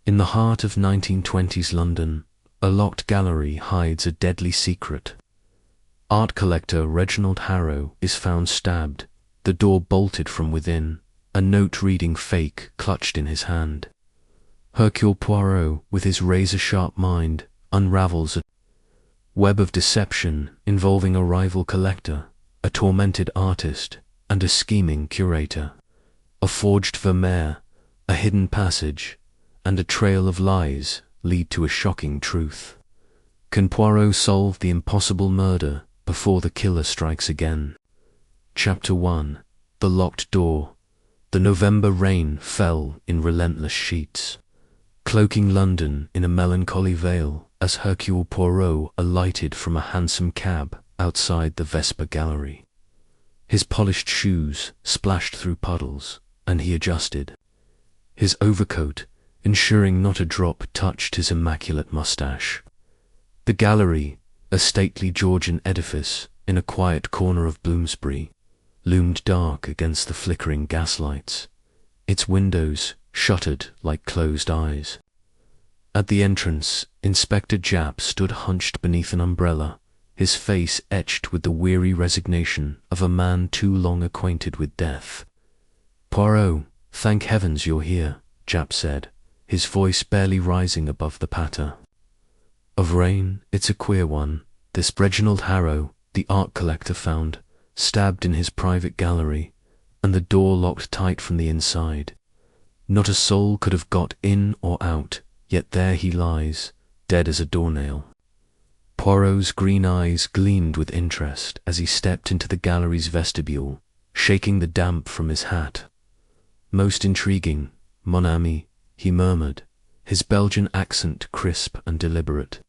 In the heart of 1920s London, a locked gallery hides a deadly secret. Art collector Reginald Harrow is found stabbed, the door bolted from within, a note reading fake clutched in his hand. Hercule Poirot, with his razor-sharp mind, unravels a web of deception involving a rival collector, a tormented artist, and a scheming curator. A forged Vermeer, a hidden passage, and a trail of lies lead to a shocking truth. Can Poirot solve the impossible murder before the killer strikes again? Chapter 1. The Locked Door. The November rain fell in relentless sheets, cloaking London in a melancholy veil as Hercule Poirot alighted from a hansom cab outside the Vesper Gallery. His polished shoes splashed through puddles, and he adjusted his overcoat, ensuring not a drop touched his immaculate moustache. The gallery, a stately Georgian edifice in a quiet corner of Bloomsbury, loomed dark against the flickering gaslights, its windows shuttered like closed eyes. At the entrance, Inspector Japp stood hunched beneath an umbrella, his face etched with the weary resignation of a man too long acquainted with death. "Poirot, thank heavens you're here," Japp said, his voice barely rising above the patter of rain. "It's a queer one, this Reginald Harrow, the art collector, found stabbed in his private gallery, and the door locked tight from the inside. Not a soul could have got in or out, yet there he lies, dead as a doornail." Poirot's green eyes gleamed with interest as he stepped into the gallery's vestibule, shaking the damp from his hat. "Most intriguing, mon ami," he murmured, his Belgian accent crisp and deliberate.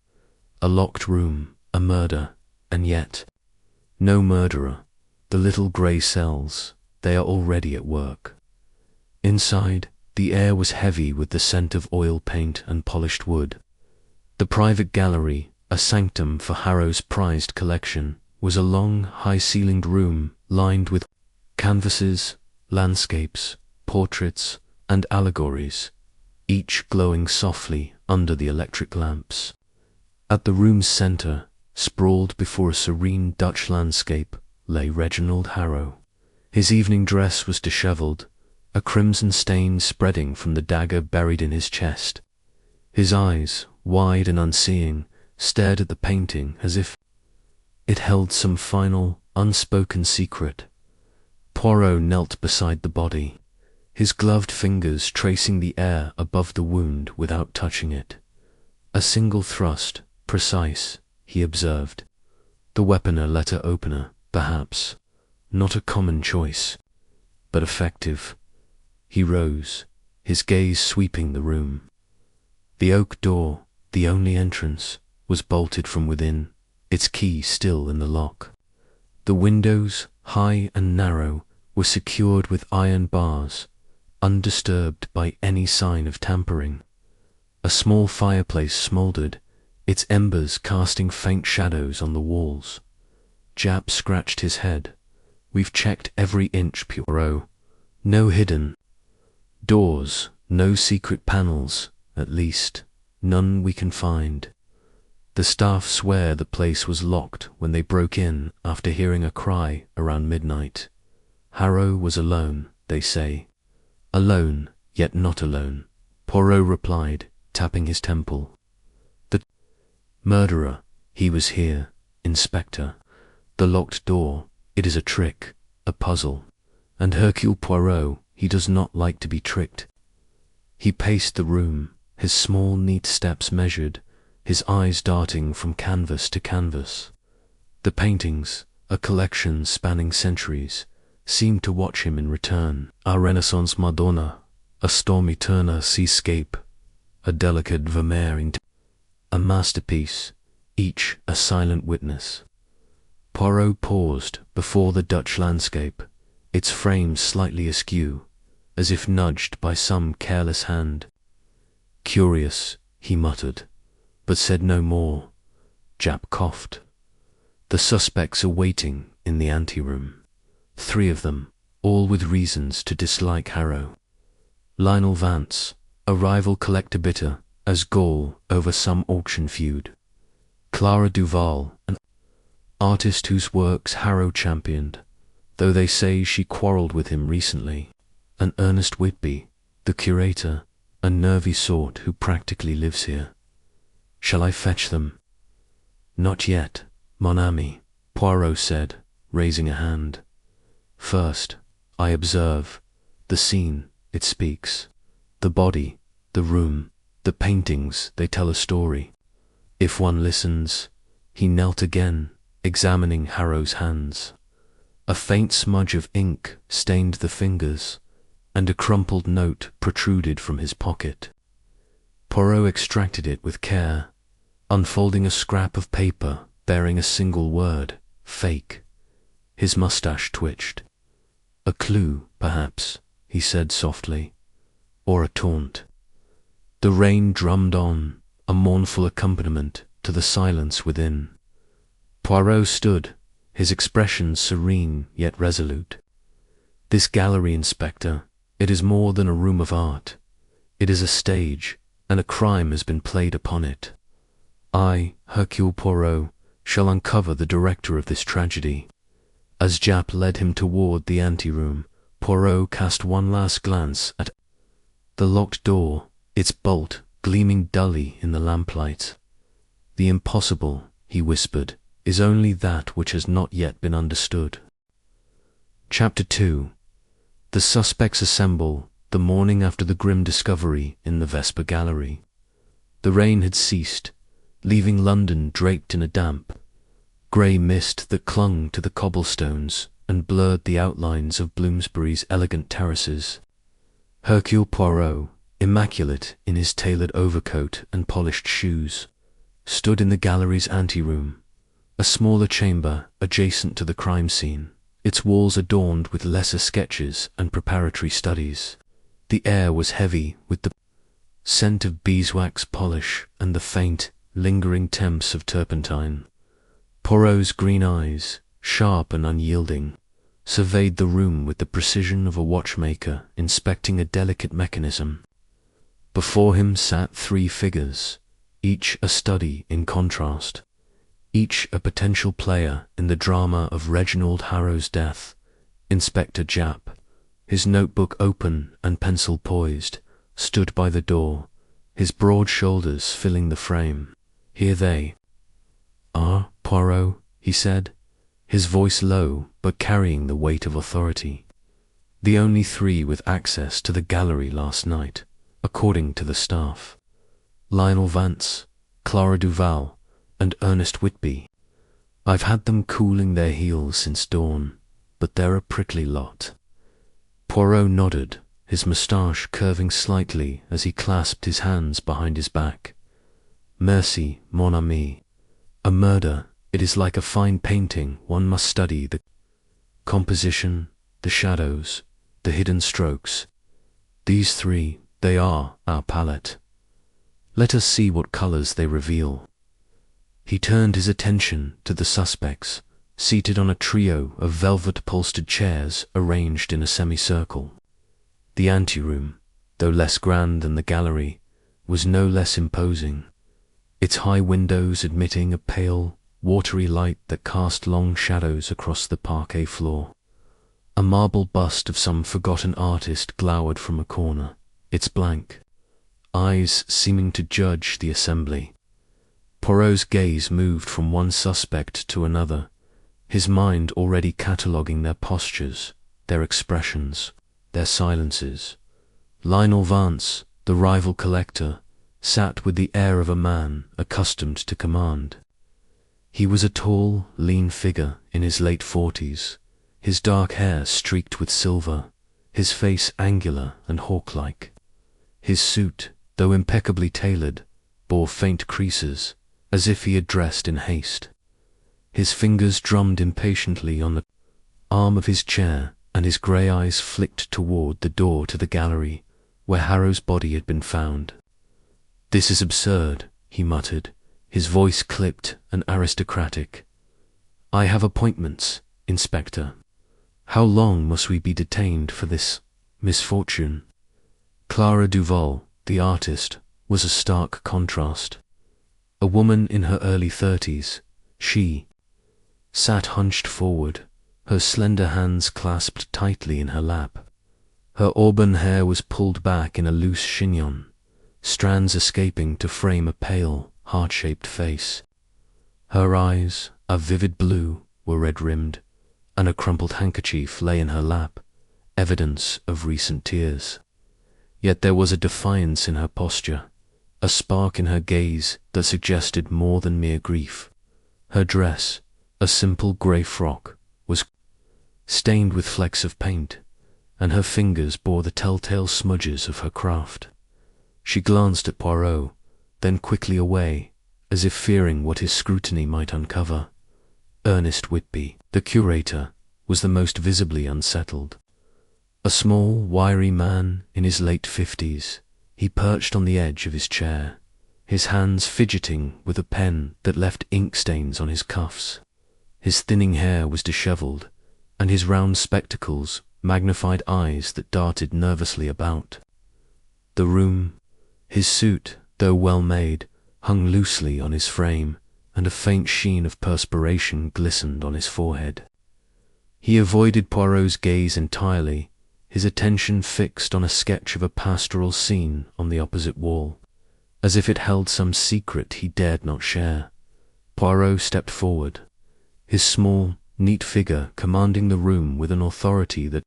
"A locked room, a murder, and yet no murderer. The little grey cells, they are already at work." Inside, the air was heavy with the scent of oil paint and polished wood. The private gallery, a sanctum for Harrow's prized collection, was a long, high-ceilinged room lined with canvases, landscapes, portraits, and allegories, each glowing softly under the electric lamps. At the room's centre, sprawled before a serene Dutch landscape, lay Reginald Harrow. His evening dress was dishevelled, a crimson stain spreading from the dagger buried in his chest. His eyes, wide and unseeing, stared at the painting as if it held some final, unspoken secret. Poirot knelt beside the body, his gloved fingers tracing the air above the wound without touching it. "A single thrust, precise," he observed. "The weapon a letter opener, perhaps. Not a common choice, but effective." He rose, his gaze sweeping the room. The oak door, the only entrance, was bolted from within, its key still in the lock. The windows, high and narrow, were secured with iron bars, undisturbed by any sign of tampering. A small fireplace smouldered, its embers casting faint shadows on the walls. Japp scratched his head. "We've checked every inch, Poirot. No hidden doors, no secret panels, at least, none we can find. The staff swear the place was locked when they broke in after hearing a cry around midnight. Harrow was alone, they say." "Alone, yet not alone," Poirot replied, tapping his temple. "The murderer, he was here, Inspector. The locked door, it is a trick, a puzzle. And Hercule Poirot, he does not like to be tricked." He paced the room, his small neat steps measured, his eyes darting from canvas to canvas. The paintings, a collection spanning centuries, seemed to watch him in return. A Renaissance Madonna, a stormy Turner seascape, a delicate Vermeer, a masterpiece, each a silent witness. Poirot paused before the Dutch landscape, its frame slightly askew, as if nudged by some careless hand. "Curious," he muttered, but said no more. Japp coughed. "The suspects are waiting in the anteroom. 3 of them, all with reasons to dislike Harrow. Lionel Vance, a rival collector bitter as gall over some auction feud. Clara Duval, an artist whose works Harrow championed, though they say she quarrelled with him recently. And Ernest Whitby, the curator, a nervy sort who practically lives here. Shall I fetch them? Not yet, mon ami, Poirot said, raising a hand. First, I observe the scene, it speaks. The body, the room, the paintings, they tell a story. If one listens, he knelt again, examining Harrow's hands. A faint smudge of ink stained the fingers, and a crumpled note protruded from his pocket. Poirot extracted it with care, unfolding a scrap of paper bearing a single word, fake. His moustache twitched. A clue, perhaps, he said softly, or a taunt. The rain drummed on, a mournful accompaniment to the silence within. Poirot stood, his expression serene yet resolute. This gallery, Inspector, it is more than a room of art. It is a stage, and a crime has been played upon it. I, Hercule Poirot, shall uncover the director of this tragedy. As Japp led him toward the anteroom, Poirot cast one last glance at the locked door, its bolt gleaming dully in the lamplight. The impossible, he whispered, is only that which has not yet been understood. Chapter 2. The suspects assemble the morning after the grim discovery in the Vesper Gallery. The rain had ceased, leaving London draped in a damp, grey mist that clung to the cobblestones and blurred the outlines of Bloomsbury's elegant terraces. Hercule Poirot, immaculate in his tailored overcoat and polished shoes, stood in the gallery's anteroom, a smaller chamber adjacent to the crime scene, its walls adorned with lesser sketches and preparatory studies. The air was heavy with the scent of beeswax polish and the faint, lingering temps of turpentine. Poirot's green eyes, sharp and unyielding, surveyed the room with the precision of a watchmaker inspecting a delicate mechanism. Before him sat three figures, each a study in contrast, each a potential player in the drama of Reginald Harrow's death. Inspector Japp, his notebook open and pencil poised, stood by the door, his broad shoulders filling the frame. Here they are, Poirot, he said, his voice low but carrying the weight of authority. The only three with access to the gallery last night, according to the staff. Lionel Vance, Clara Duval, and Ernest Whitby. I've had them cooling their heels since dawn, but they're a prickly lot. Poirot nodded, his moustache curving slightly as he clasped his hands behind his back. Merci, mon ami. A murder, it is like a fine painting. One must study the composition, the shadows, the hidden strokes. These three, they are our palette. Let us see what colours they reveal. He turned his attention to the suspects, seated on a trio of velvet-upholstered chairs arranged in a semicircle. The anteroom, though less grand than the gallery, was no less imposing, its high windows admitting a pale, watery light that cast long shadows across the parquet floor. A marble bust of some forgotten artist glowered from a corner, its blank eyes seeming to judge the assembly. Poirot's gaze moved from one suspect to another, his mind already cataloguing their postures, their expressions, their silences. Lionel Vance, the rival collector, sat with the air of a man accustomed to command. He was a tall, lean figure in his late 40s, his dark hair streaked with silver, his face angular and hawk-like. His suit, though impeccably tailored, bore faint creases, as if he had dressed in haste. His fingers drummed impatiently on the arm of his chair, and his grey eyes flicked toward the door to the gallery, where Harrow's body had been found. "This is absurd," he muttered, his voice clipped and aristocratic. "I have appointments, Inspector. How long must we be detained for this misfortune?" Clara Duval, the artist, was a stark contrast. A woman in her early 30s, she sat hunched forward, her slender hands clasped tightly in her lap. Her auburn hair was pulled back in a loose chignon, strands escaping to frame a pale, heart-shaped face. Her eyes, a vivid blue, were red-rimmed, and a crumpled handkerchief lay in her lap, evidence of recent tears. Yet there was a defiance in her posture, a spark in her gaze that suggested more than mere grief. Her dress, a simple grey frock, was stained with flecks of paint, and her fingers bore the telltale smudges of her craft. She glanced at Poirot, then quickly away, as if fearing what his scrutiny might uncover. Ernest Whitby, the curator, was the most visibly unsettled. A small, wiry man in his late 50s, he perched on the edge of his chair, his hands fidgeting with a pen that left ink stains on his cuffs. His thinning hair was dishevelled, and his round spectacles magnified eyes that darted nervously about. The room, his suit, though well made, hung loosely on his frame, and a faint sheen of perspiration glistened on his forehead. He avoided Poirot's gaze entirely, his attention fixed on a sketch of a pastoral scene on the opposite wall, as if it held some secret he dared not share. Poirot stepped forward, his small, neat figure commanding the room with an authority that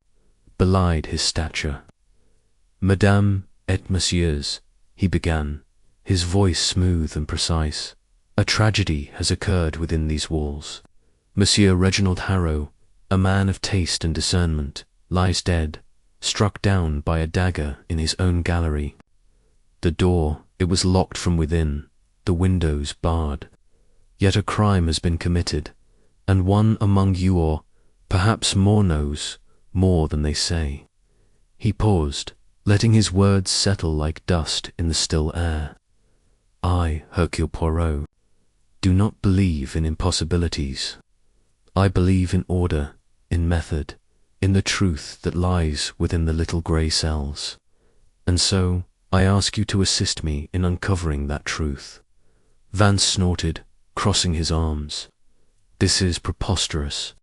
belied his stature. "Madame et messieurs," he began, his voice smooth and precise, "a tragedy has occurred within these walls. Monsieur Reginald Harrow, a man of taste and discernment, lies dead, struck down by a dagger in his own gallery. The door, it was locked from within, the windows barred. Yet a crime has been committed, and one among you or perhaps more knows more than they say." He paused, letting his words settle like dust in the still air. "I, Hercule Poirot, do not believe in impossibilities. I believe in order, in method, in the truth that lies within the little grey cells. And so, I ask you to assist me in uncovering that truth." Vance snorted, crossing his arms. "This is preposterous.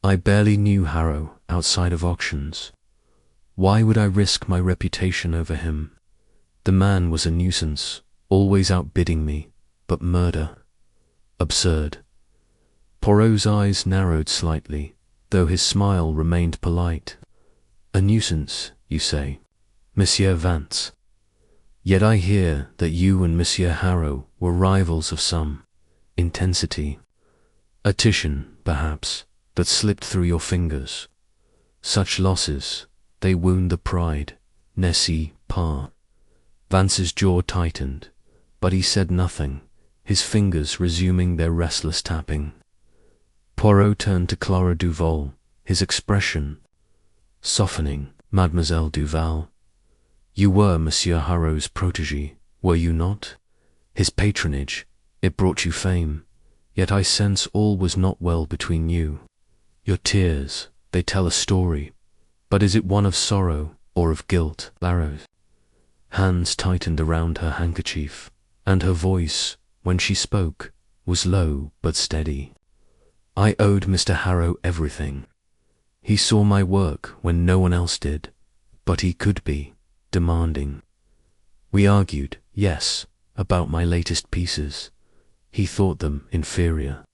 I barely knew Harrow outside of auctions. Why would I risk my reputation over him? The man was a nuisance, always outbidding me, but murder? Absurd." Poirot's eyes narrowed slightly, though his smile remained polite. "A nuisance, you say, Monsieur Vance? Yet I hear that you and Monsieur Harrow were rivals of some intensity. A Titian, perhaps, that slipped through your fingers. Such losses, they wound the pride, n'est-ce pas?" Vance's jaw tightened, but he said nothing, his fingers resuming their restless tapping. Poirot turned to Clara Duval, his expression softening. "Mademoiselle Duval, you were Monsieur Harrow's protégée, were you not? His patronage, it brought you fame, yet I sense all was not well between you. Your tears, they tell a story, but is it one of sorrow or of guilt?" Clara's hands tightened around her handkerchief, and her voice, when she spoke, was low but steady. "I owed Mr. Harrow everything. He saw my work when no one else did, but he could be demanding. We argued, yes, about my latest pieces. He thought them inferior,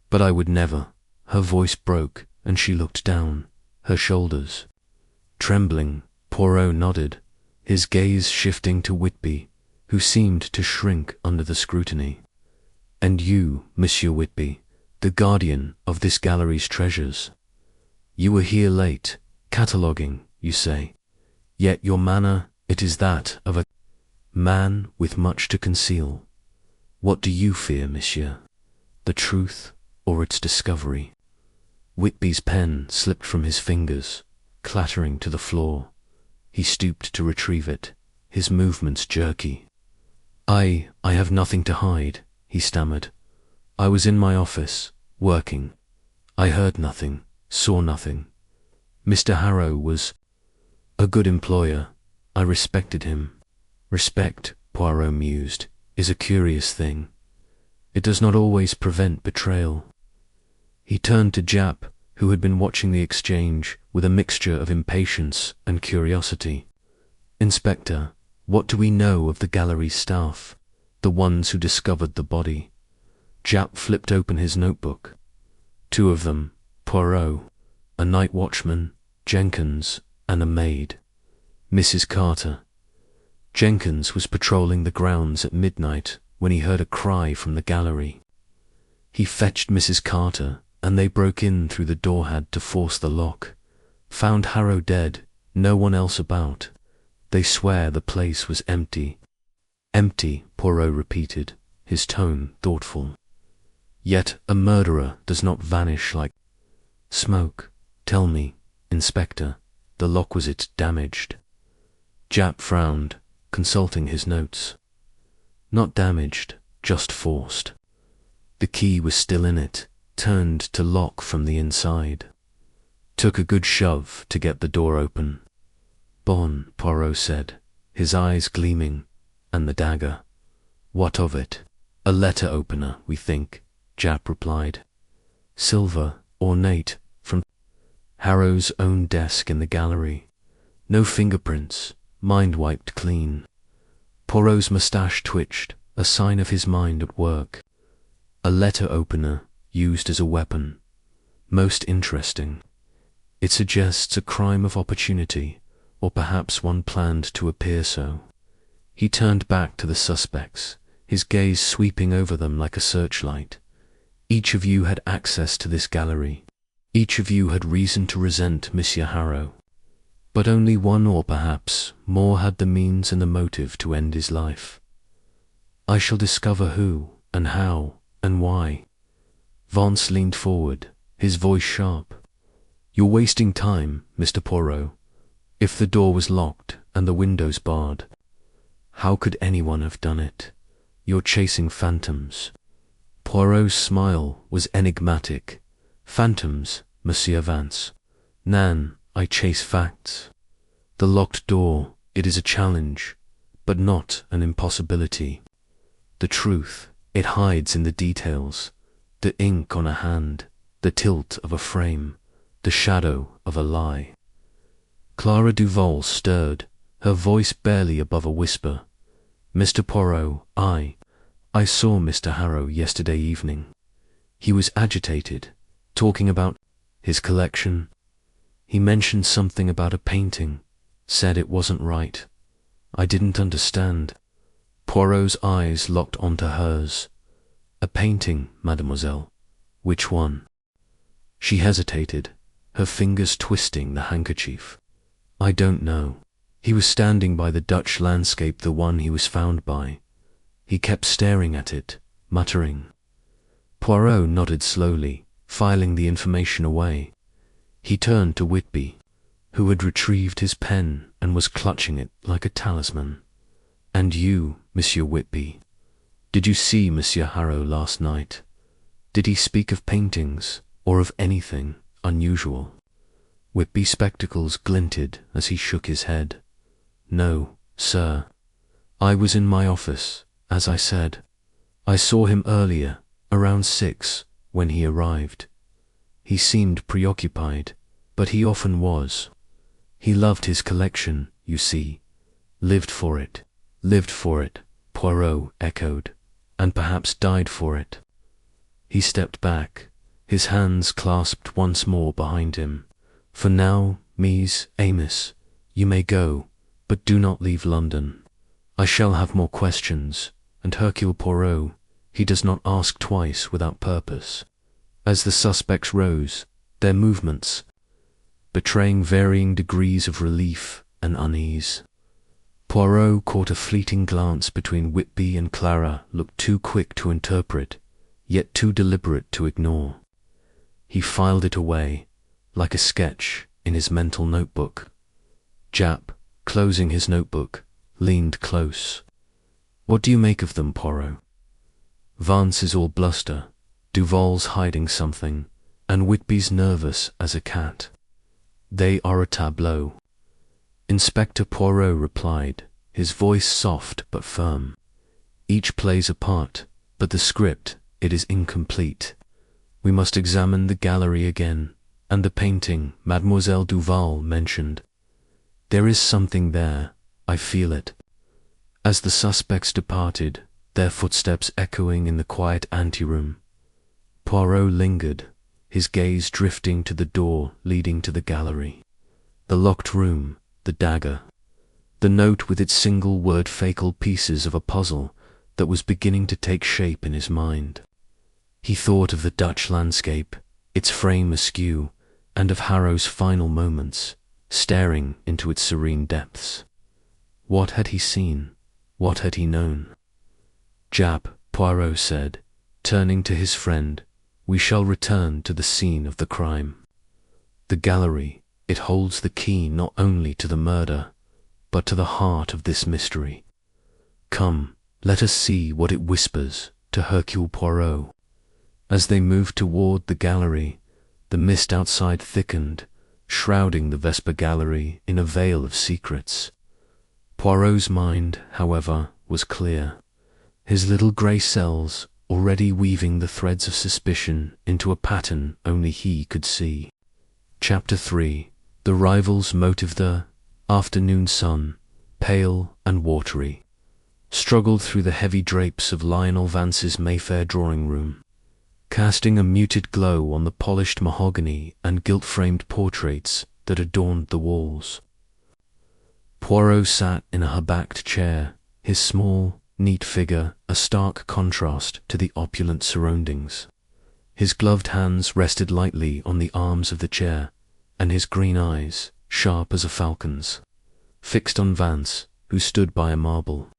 but I would never." Her voice broke, and she looked down, her shoulders trembling. Poirot nodded, his gaze shifting to Whitby, who seemed to shrink under the scrutiny. "And you, Monsieur Whitby, the guardian of this gallery's treasures. You were here late, cataloguing, you say, yet your manner, it is that of a man with much to conceal. What do you fear, monsieur? The truth or its discovery?" Whitby's pen slipped from his fingers, clattering to the floor. He stooped to retrieve it, his movements jerky. I have nothing to hide," he stammered. "I was in my office, working. I heard nothing, saw nothing. Mr. Harrow was a good employer. I respected him. Respect, Poirot mused, is a curious thing. It does not always prevent betrayal. He turned to Japp, who had been watching the exchange with a mixture of impatience and curiosity. Inspector, what do we know of the gallery staff, the ones who discovered the body? Japp flipped open his notebook. 2 of them, Poirot, a night watchman, Jenkins, and a maid, Mrs. Carter. Jenkins was patrolling the grounds at midnight when he heard a cry from the gallery. He fetched Mrs. Carter, and they broke in through the door-had to force the lock. Found Harrow dead, no one else about. They swear the place was empty. Empty, Poirot repeated, his tone thoughtful. Yet a murderer does not vanish like smoke. Tell me, Inspector, the lock, was it damaged? Japp frowned, consulting his notes. Not damaged, just forced. The key was still in it, turned to lock from the inside. Took a good shove to get the door open. Bon, Poirot said, his eyes gleaming, and the dagger. What of it? A letter opener, we think, Japp replied. Silver, ornate, from Harrow's own desk in the gallery. No fingerprints, mind wiped clean. Poirot's moustache twitched, a sign of his mind at work. A letter opener used as a weapon. Most interesting. It suggests a crime of opportunity, or perhaps one planned to appear so. He turned back to the suspects, his gaze sweeping over them like a searchlight. Each of you had access to this gallery. Each of you had reason to resent Monsieur Harrow. But only one, or perhaps more, had the means and the motive to end his life. I shall discover who, and how, and why. Vance leaned forward, his voice sharp. You're wasting time, Mr. Poirot. If the door was locked and the windows barred, how could anyone have done it? You're chasing phantoms. Poirot's smile was enigmatic. Phantoms, Monsieur Vance. Nan, I chase facts. The locked door, it is a challenge, but not an impossibility. The truth, it hides in the details. The ink on a hand, the tilt of a frame, the shadow of a lie. Clara Duval stirred, her voice barely above a whisper. Mr. Poirot, I saw Mr. Harrow yesterday evening. He was agitated, talking about his collection. He mentioned something about a painting, said it wasn't right. I didn't understand. Poirot's eyes locked onto hers. A painting, mademoiselle. Which one? She hesitated, her fingers twisting the handkerchief. I don't know. He was standing by the Dutch landscape, the one he was found by. He kept staring at it, muttering. Poirot nodded slowly, filing the information away. He turned to Whitby, who had retrieved his pen and was clutching it like a talisman. And you, Monsieur Whitby, did you see Monsieur Harrow last night? Did he speak of paintings, or of anything unusual? Whitby's spectacles glinted as he shook his head. No, sir. I was in my office, as I said. I saw him earlier, around 6, when he arrived. He seemed preoccupied, but he often was. He loved his collection, you see. Lived for it, Poirot echoed, and perhaps died for it. He stepped back, his hands clasped once more behind him. For now, Mies, Amos, you may go, but do not leave London. I shall have more questions, and Hercule Poirot, he does not ask twice without purpose. As the suspects rose, their movements betraying varying degrees of relief and unease. Poirot caught a fleeting glance between Whitby and Clara, looked too quick to interpret, yet too deliberate to ignore. He filed it away, like a sketch in his mental notebook. Japp, closing his notebook, leaned close. What do you make of them, Poirot? Vance is all bluster, Duval's hiding something, and Whitby's nervous as a cat. They are a tableau. Inspector Poirot replied, his voice soft but firm. Each plays a part, but the script, it is incomplete. We must examine the gallery again, and the painting Mademoiselle Duval mentioned. There is something there, I feel it. As the suspects departed, their footsteps echoing in the quiet anteroom, Poirot lingered, his gaze drifting to the door leading to the gallery. The locked room, the dagger, the note with its single-word fatal pieces of a puzzle that was beginning to take shape in his mind. He thought of the Dutch landscape, its frame askew, and of Harrow's final moments, staring into its serene depths. What had he seen? What had he known? "Jap," Poirot said, turning to his friend, "we shall return to the scene of the crime. The gallery, it holds the key not only to the murder, but to the heart of this mystery. Come, let us see what it whispers to Hercule Poirot." As they moved toward the gallery, the mist outside thickened, shrouding the Vesper Gallery in a veil of secrets. Poirot's mind, however, was clear, his little grey cells already weaving the threads of suspicion into a pattern only he could see. Chapter 3. The rival's motive. The afternoon sun, pale and watery, struggled through the heavy drapes of Lionel Vance's Mayfair drawing-room, casting a muted glow on the polished mahogany and gilt-framed portraits that adorned the walls. Poirot sat in a high-backed chair, his small, neat figure a stark contrast to the opulent surroundings. His gloved hands rested lightly on the arms of the chair, and his green eyes, sharp as a falcon's, fixed on Vance, who stood by a marble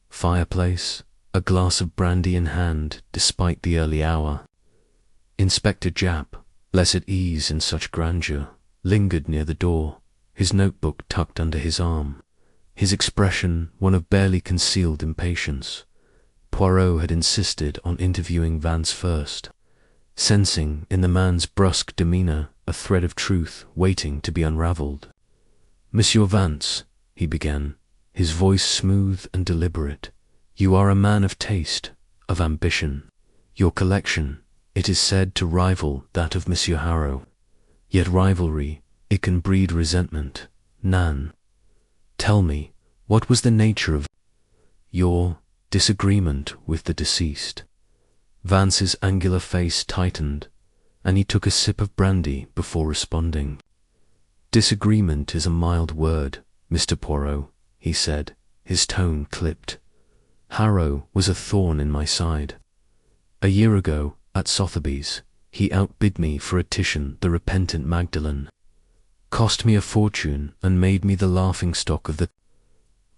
fireplace, a glass of brandy in hand despite the early hour. Inspector Japp, less at ease in such grandeur, lingered near the door, his notebook tucked under his arm, his expression one of barely concealed impatience. Poirot had insisted on interviewing Vance first, sensing in the man's brusque demeanour a thread of truth waiting to be unravelled. "Monsieur Vance," he began, his voice smooth and deliberate, "you are a man of taste, of ambition. Your collection, it is said to rival that of Monsieur Harrow. Yet rivalry, it can breed resentment. Nan, tell me, what was the nature of your disagreement with the deceased?" Vance's angular face tightened, and he took a sip of brandy before responding. "Disagreement is a mild word, Mr. Poirot," he said, his tone clipped. "Harrow was a thorn in my side. A year ago, at Sotheby's, he outbid me for a Titian, the Repentant Magdalene, cost me a fortune and made me the laughingstock of the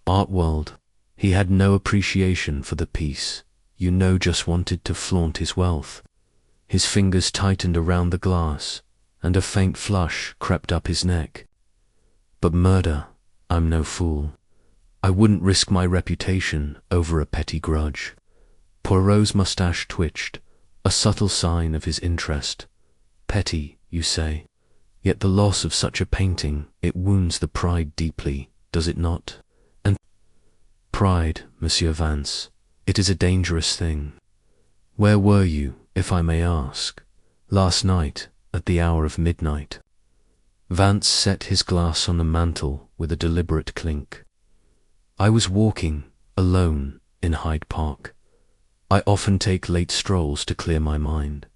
art world. He had no appreciation for the piece, just wanted to flaunt his wealth." His fingers tightened around the glass, and a faint flush crept up his neck. "But murder, I'm no fool. I wouldn't risk my reputation over a petty grudge." Poirot's moustache twitched, a subtle sign of his interest. "Petty, you say? Yet the loss of such a painting, it wounds the pride deeply, does it not? And pride, Monsieur Vance, it is a dangerous thing. Where were you, if I may ask, last night at the hour of midnight?" Vance set his glass on the mantel with a deliberate clink. "I was walking, alone, in Hyde Park. I often take late strolls to clear my mind.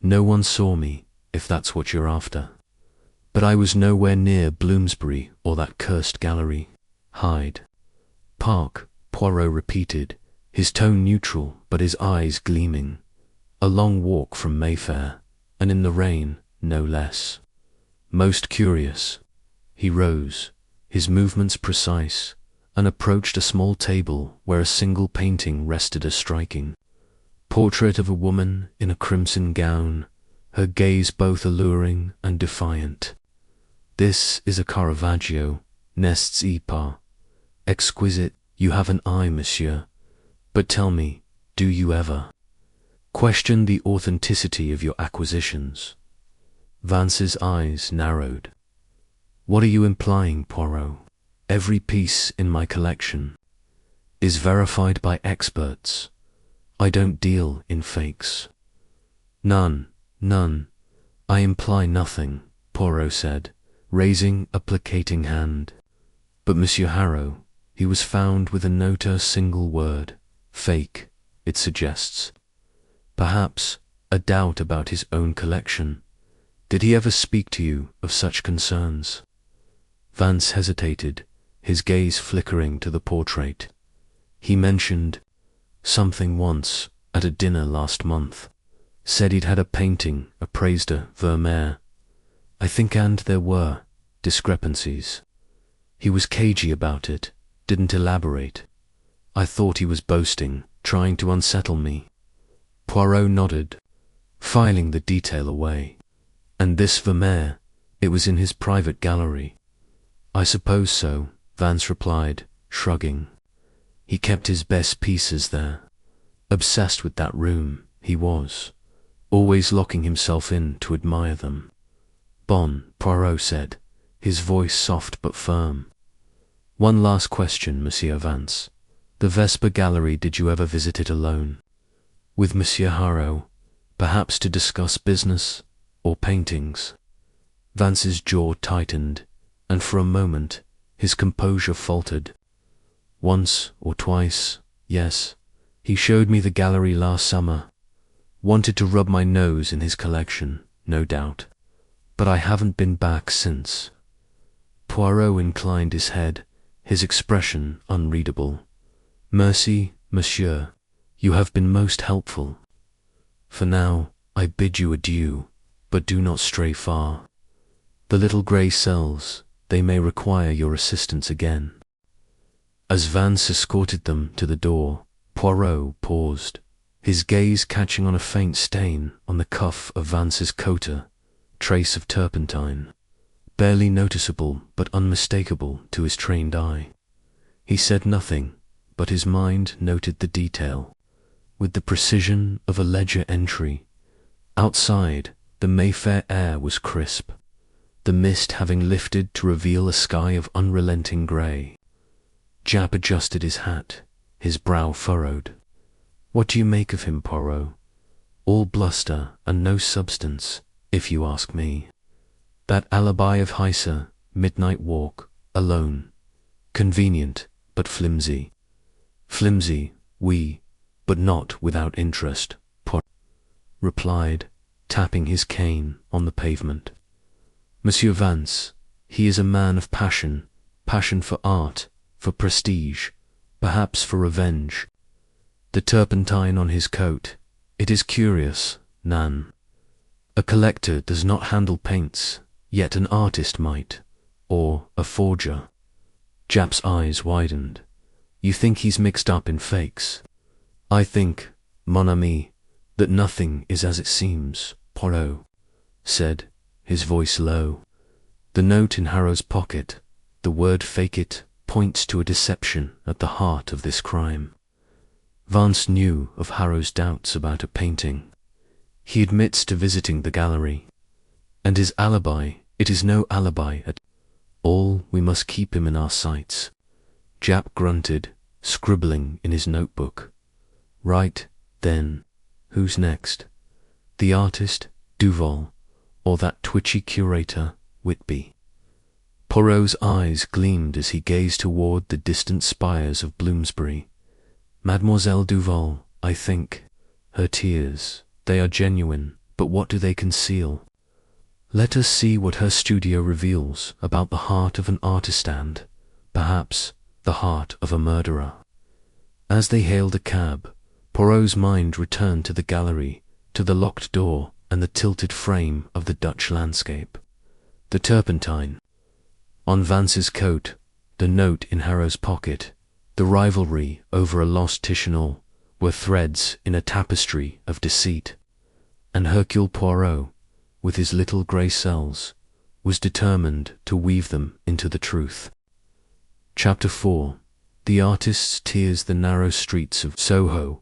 No one saw me, if that's what you're after. But I was nowhere near Bloomsbury or that cursed gallery." "Hyde Park," Poirot repeated, his tone neutral but his eyes gleaming. "A long walk from Mayfair, and in the rain, no less. Most curious." He rose, his movements precise, and approached a small table where a single painting rested, a striking portrait of a woman in a crimson gown, her gaze both alluring and defiant. "This is a Caravaggio, n'est-ce pas? Exquisite. You have an eye, monsieur. But tell me, do you ever question the authenticity of your acquisitions?" Vance's eyes narrowed. "What are you implying, Poirot?" Every piece in my collection is verified by experts. I don't deal in fakes. None. I imply nothing, Poirot said, raising a placating hand. But Monsieur Harrow, he was found with a single word. Fake, it suggests. Perhaps a doubt about his own collection. Did he ever speak to you of such concerns? Vance hesitated, his gaze flickering to the portrait. He mentioned something once at a dinner last month. Said he'd had a painting appraised à Vermeer, I think, and there were discrepancies. He was cagey about it, didn't elaborate. I thought he was boasting, trying to unsettle me. Poirot nodded, filing the detail away. And this Vermeer, it was in his private gallery. I suppose so, Vance replied, shrugging. He kept his best pieces there. Obsessed with that room, he was. Always locking himself in to admire them. Bon, Poirot said, his voice soft but firm. One last question, Monsieur Vance. The Vesper Gallery, did you ever visit it alone? With Monsieur Harrow, perhaps to discuss business or paintings? Vance's jaw tightened, and for a moment his composure faltered. Once or twice, yes. He showed me the gallery last summer. Wanted to rub my nose in his collection, no doubt. But I haven't been back since. Poirot inclined his head, his expression unreadable. Merci, monsieur. You have been most helpful. For now, I bid you adieu, but do not stray far. The little grey cells, they may require your assistance again. As Vance escorted them to the door, Poirot paused, his gaze catching on a faint stain on the cuff of Vance's coat, trace of turpentine, barely noticeable but unmistakable to his trained eye. He said nothing, but his mind noted the detail, with the precision of a ledger entry. Outside, the Mayfair air was crisp, the mist having lifted to reveal a sky of unrelenting grey. Japp adjusted his hat, his brow furrowed. What do you make of him, Poirot? All bluster and no substance, if you ask me. That alibi of Heise, midnight walk, alone. Convenient, but flimsy. Flimsy, oui, but not without interest, Poirot replied, tapping his cane on the pavement. Monsieur Vance, he is a man of passion for art, for prestige, perhaps for revenge. The turpentine on his coat, it is curious, Nan. A collector does not handle paints, yet an artist might, or a forger. Japp's eyes widened. You think he's mixed up in fakes? I think, mon ami, that nothing is as it seems, Poirot said, his voice low. The note in Harrow's pocket, the word fake it, points to a deception at the heart of this crime. Vance knew of Harrow's doubts about a painting. He admits to visiting the gallery. And his alibi, it is no alibi at all. We must keep him in our sights. Japp grunted, scribbling in his notebook. Right, then, who's next? The artist, Duval, or that twitchy curator, Whitby? Poirot's eyes gleamed as he gazed toward the distant spires of Bloomsbury. Mademoiselle Duval, I think. Her tears, they are genuine, but what do they conceal? Let us see what her studio reveals about the heart of an artist and, perhaps, the heart of a murderer. As they hailed a cab, Poirot's mind returned to the gallery, to the locked door and the tilted frame of the Dutch landscape. The turpentine on Vance's coat, the note in Harrow's pocket, the rivalry over a lost Titianal were threads in a tapestry of deceit, and Hercule Poirot, with his little grey cells, was determined to weave them into the truth. Chapter 4. The artist's tears. The narrow streets of Soho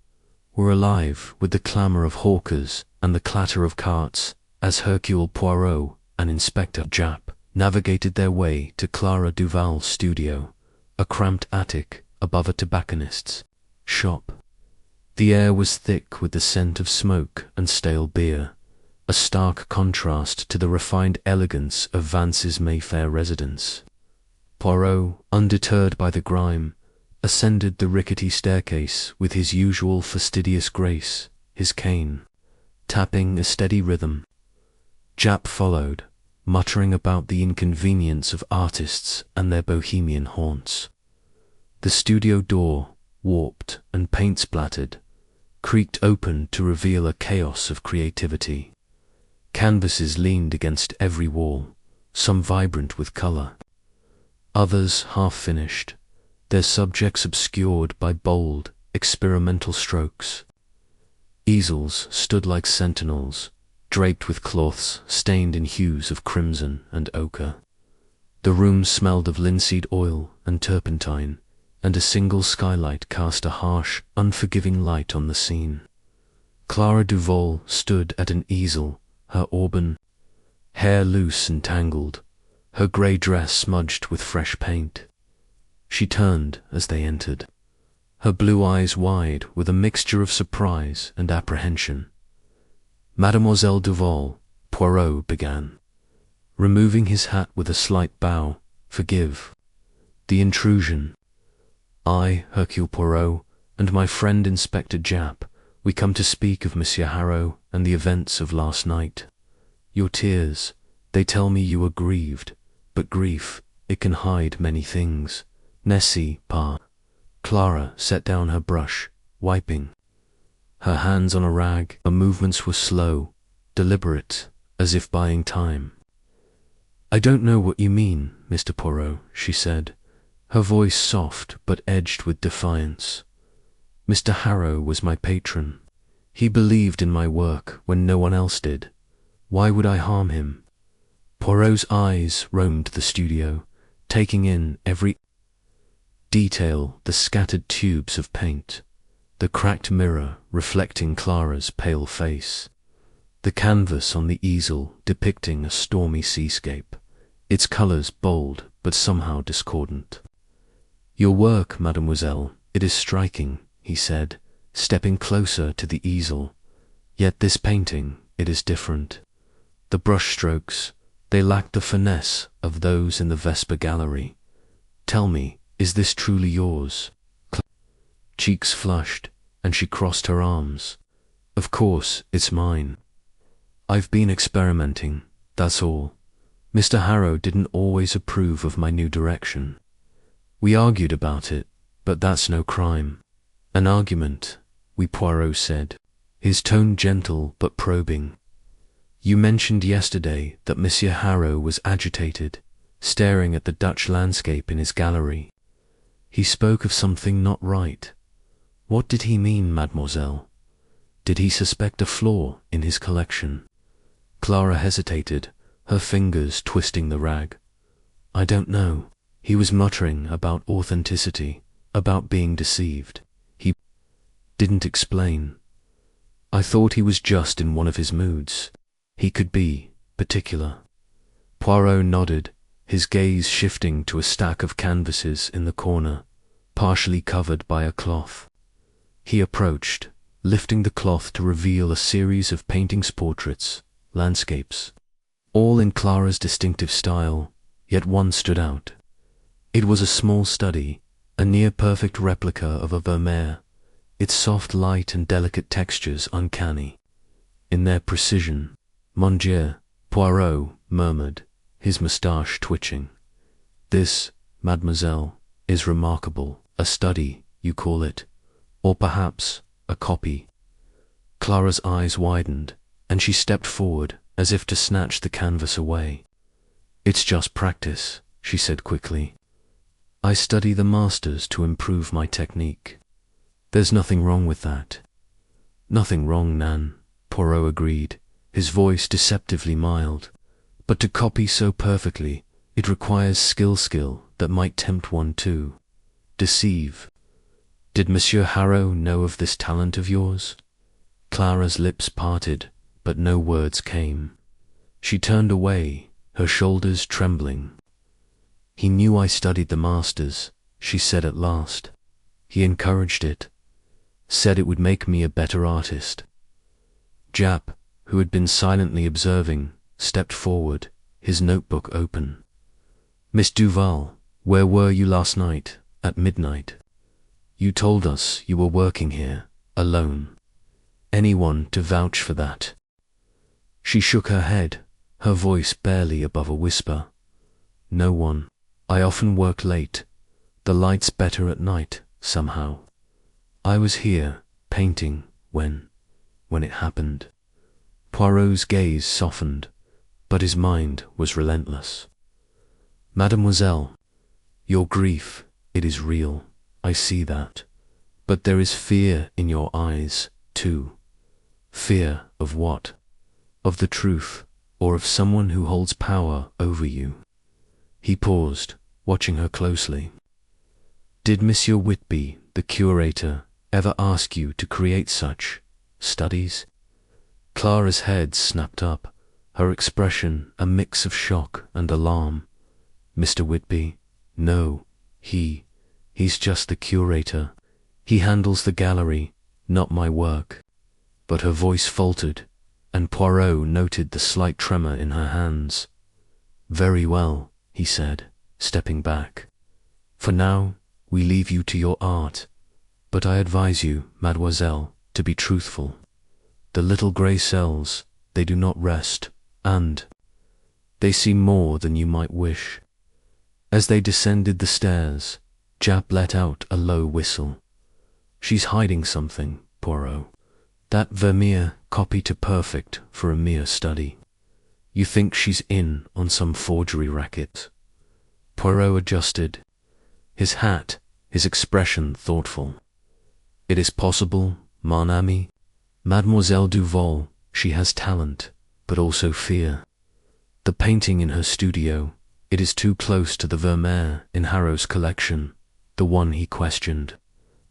were alive with the clamour of hawkers and the clatter of carts as Hercule Poirot and Inspector Japp navigated their way to Clara Duval's studio, a cramped attic above a tobacconist's shop. The air was thick with the scent of smoke and stale beer, a stark contrast to the refined elegance of Vance's Mayfair residence. Poirot, undeterred by the grime, ascended the rickety staircase with his usual fastidious grace, his cane tapping a steady rhythm. Japp followed, muttering about the inconvenience of artists and their bohemian haunts. The studio door, warped and paint-splattered, creaked open to reveal a chaos of creativity. Canvases leaned against every wall, some vibrant with colour, others half-finished, their subjects obscured by bold, experimental strokes. Easels stood like sentinels, draped with cloths stained in hues of crimson and ochre. The room smelled of linseed oil and turpentine, and a single skylight cast a harsh, unforgiving light on the scene. Clara Duval stood at an easel, her auburn hair loose and tangled, her grey dress smudged with fresh paint. She turned as they entered, her blue eyes wide with a mixture of surprise and apprehension. Mademoiselle Duval, Poirot began, removing his hat with a slight bow. Forgive the intrusion. I, Hercule Poirot, and my friend Inspector Japp, we come to speak of Monsieur Harrow and the events of last night. Your tears, they tell me you are grieved, but grief, it can hide many things. N'est-ce pas? Clara set down her brush, wiping her hands on a rag. Her movements were slow, deliberate, as if buying time. I don't know what you mean, Mr. Poirot, she said, her voice soft but edged with defiance. Mr. Harrow was my patron. He believed in my work when no one else did. Why would I harm him? Poirot's eyes roamed the studio, taking in every detail, the scattered tubes of paint, the cracked mirror reflecting Clara's pale face, the canvas on the easel depicting a stormy seascape, its colours bold but somehow discordant. Your work, mademoiselle, it is striking, he said, stepping closer to the easel. Yet this painting, it is different. The brushstrokes, they lack the finesse of those in the Vesper Gallery. Tell me, is this truly yours? Cheeks flushed, and she crossed her arms. Of course, it's mine. I've been experimenting, that's all. Mr. Harrow didn't always approve of my new direction. We argued about it, but that's no crime. An argument, Poirot said, his tone gentle but probing. You mentioned yesterday that Monsieur Harrow was agitated, staring at the Dutch landscape in his gallery. He spoke of something not right. What did he mean, mademoiselle? Did he suspect a flaw in his collection? Clara hesitated, her fingers twisting the rag. I don't know. He was muttering about authenticity, about being deceived. He didn't explain. I thought he was just in one of his moods. He could be particular. Poirot nodded, his gaze shifting to a stack of canvases in the corner, partially covered by a cloth. He approached, lifting the cloth to reveal a series of paintings, portraits, landscapes, all in Clara's distinctive style, yet one stood out. It was a small study, a near-perfect replica of a Vermeer, its soft light and delicate textures uncanny in their precision. Mon Dieu, Poirot murmured, his moustache twitching. This, mademoiselle, is remarkable. A study, you call it, or perhaps a copy. Clara's eyes widened, and she stepped forward as if to snatch the canvas away. It's just practice, she said quickly. I study the masters to improve my technique. There's nothing wrong with that. Nothing wrong, Nan, Poirot agreed, his voice deceptively mild. But to copy so perfectly, it requires skill that might tempt one to deceive. Did Monsieur Harrow know of this talent of yours? Clara's lips parted, but no words came. She turned away, her shoulders trembling. He knew I studied the masters, she said at last. He encouraged it, said it would make me a better artist. Jap, who had been silently observing, stepped forward, his notebook open. Miss Duval, where were you last night, at midnight? You told us you were working here, alone. Anyone to vouch for that? She shook her head, her voice barely above a whisper. No one. I often work late. The light's better at night, somehow. I was here, painting, when it happened. Poirot's gaze softened, but his mind was relentless. Mademoiselle, your grief, it is real, I see that. But there is fear in your eyes, too. Fear of what? Of the truth, or of someone who holds power over you. He paused, watching her closely. Did Monsieur Whitby, the curator, ever ask you to create such studies? Clara's head snapped up, her expression a mix of shock and alarm. Mr. Whitby? No, he's just the curator. He handles the gallery, not my work. But her voice faltered, and Poirot noted the slight tremor in her hands. Very well, he said, stepping back. For now, we leave you to your art, but I advise you, mademoiselle, to be truthful. The little grey cells, they do not rest, and they see more than you might wish. As they descended the stairs, Jap let out a low whistle. She's hiding something, Poirot. That Vermeer copy to perfect for a mere study. You think she's in on some forgery racket? Poirot adjusted, his hat, his expression thoughtful. It is possible, mon ami. Mademoiselle Duval, she has talent, but also fear. The painting in her studio, it is too close to the Vermeer in Harrow's collection, the one he questioned.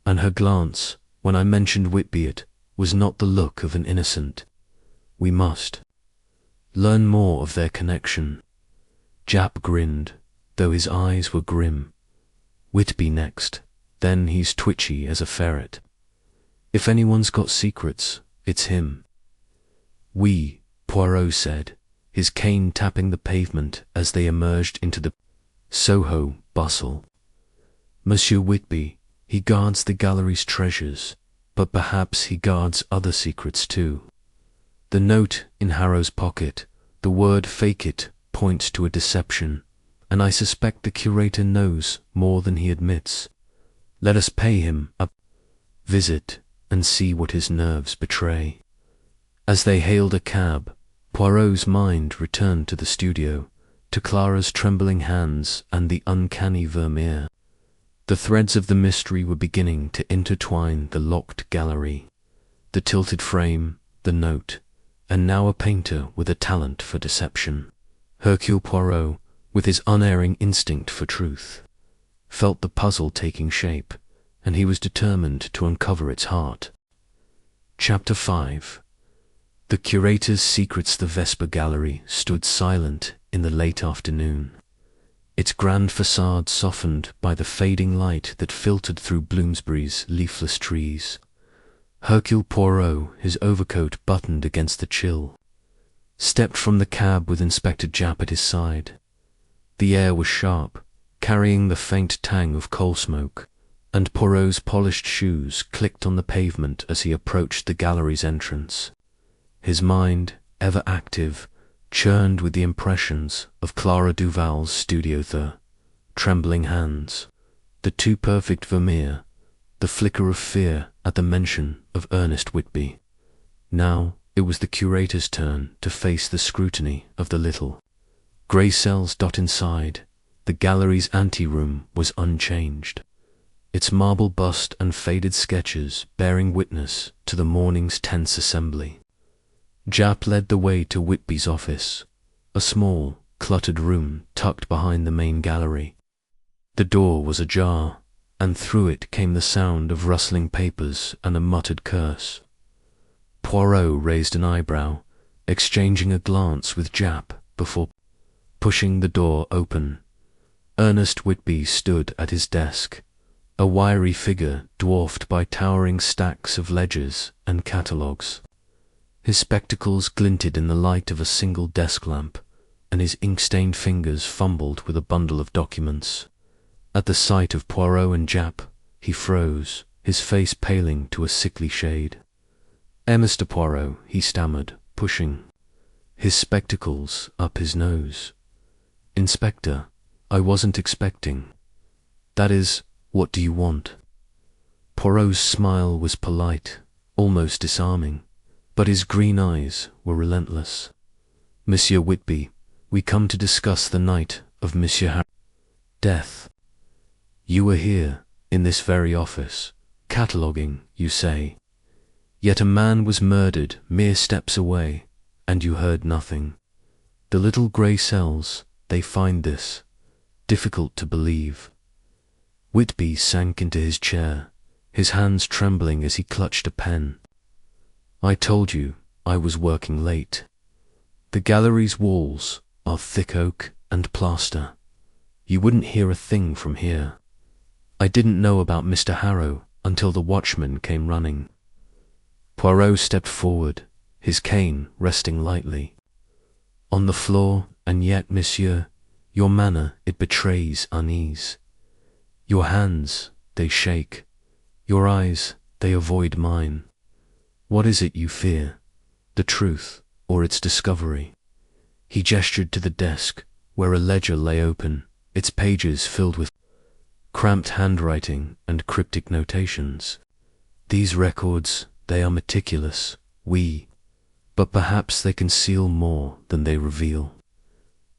And her glance, when I mentioned Whitby, was not the look of an innocent. We must learn more of their connection. Jap grinned, though his eyes were grim. Whitby next, then he's twitchy as a ferret. If anyone's got secrets, it's him. We, Poirot said, his cane tapping the pavement as they emerged into the Soho bustle. Monsieur Whitby, he guards the gallery's treasures, but perhaps he guards other secrets too. The note in Harrow's pocket, the word fake it, points to a deception, and I suspect the curator knows more than he admits. Let us pay him a visit and see what his nerves betray. As they hailed a cab, Poirot's mind returned to the studio, to Clara's trembling hands and the uncanny Vermeer. The threads of the mystery were beginning to intertwine the locked gallery, the tilted frame, the note, and now a painter with a talent for deception. Hercule Poirot, with his unerring instinct for truth, felt the puzzle taking shape, and he was determined to uncover its heart. Chapter 5. The curator's secrets. The Vesper Gallery stood silent in the late afternoon, its grand facade softened by the fading light that filtered through Bloomsbury's leafless trees. Hercule Poirot, his overcoat buttoned against the chill, stepped from the cab with Inspector Japp at his side. The air was sharp, carrying the faint tang of coal smoke, and Poirot's polished shoes clicked on the pavement as he approached the gallery's entrance. His mind, ever active, churned with the impressions of Clara Duval's studio trembling hands, the too perfect Vermeer, the flicker of fear at the mention of Ernest Whitby. Now it was the curator's turn to face the scrutiny of the little grey cells. Inside, the gallery's anteroom was unchanged, its marble bust and faded sketches bearing witness to the morning's tense assembly. Japp led the way to Whitby's office, a small, cluttered room tucked behind the main gallery. The door was ajar, and through it came the sound of rustling papers and a muttered curse. Poirot raised an eyebrow, exchanging a glance with Japp before pushing the door open. Ernest Whitby stood at his desk, a wiry figure dwarfed by towering stacks of ledgers and catalogues. His spectacles glinted in the light of a single desk lamp, and his ink-stained fingers fumbled with a bundle of documents. At the sight of Poirot and Japp, he froze, his face paling to a sickly shade. Mr. Poirot, he stammered, pushing his spectacles up his nose. Inspector, I wasn't expecting. That is, what do you want? Poirot's smile was polite, almost disarming, but his green eyes were relentless. Monsieur Whitby, we come to discuss the night of Monsieur Harry's death. You were here, in this very office, cataloguing, you say. Yet a man was murdered mere steps away, and you heard nothing. The little grey cells, they find this difficult to believe. Whitby sank into his chair, his hands trembling as he clutched a pen. I told you I was working late. The gallery's walls are thick oak and plaster. You wouldn't hear a thing from here. I didn't know about Mr. Harrow until the watchman came running. Poirot stepped forward, his cane resting lightly on the floor, and yet, monsieur, your manner, it betrays unease. Your hands, they shake. Your eyes, they avoid mine. What is it you fear? The truth, or its discovery? He gestured to the desk, where a ledger lay open, its pages filled with cramped handwriting and cryptic notations. These records, they are meticulous, but perhaps they conceal more than they reveal.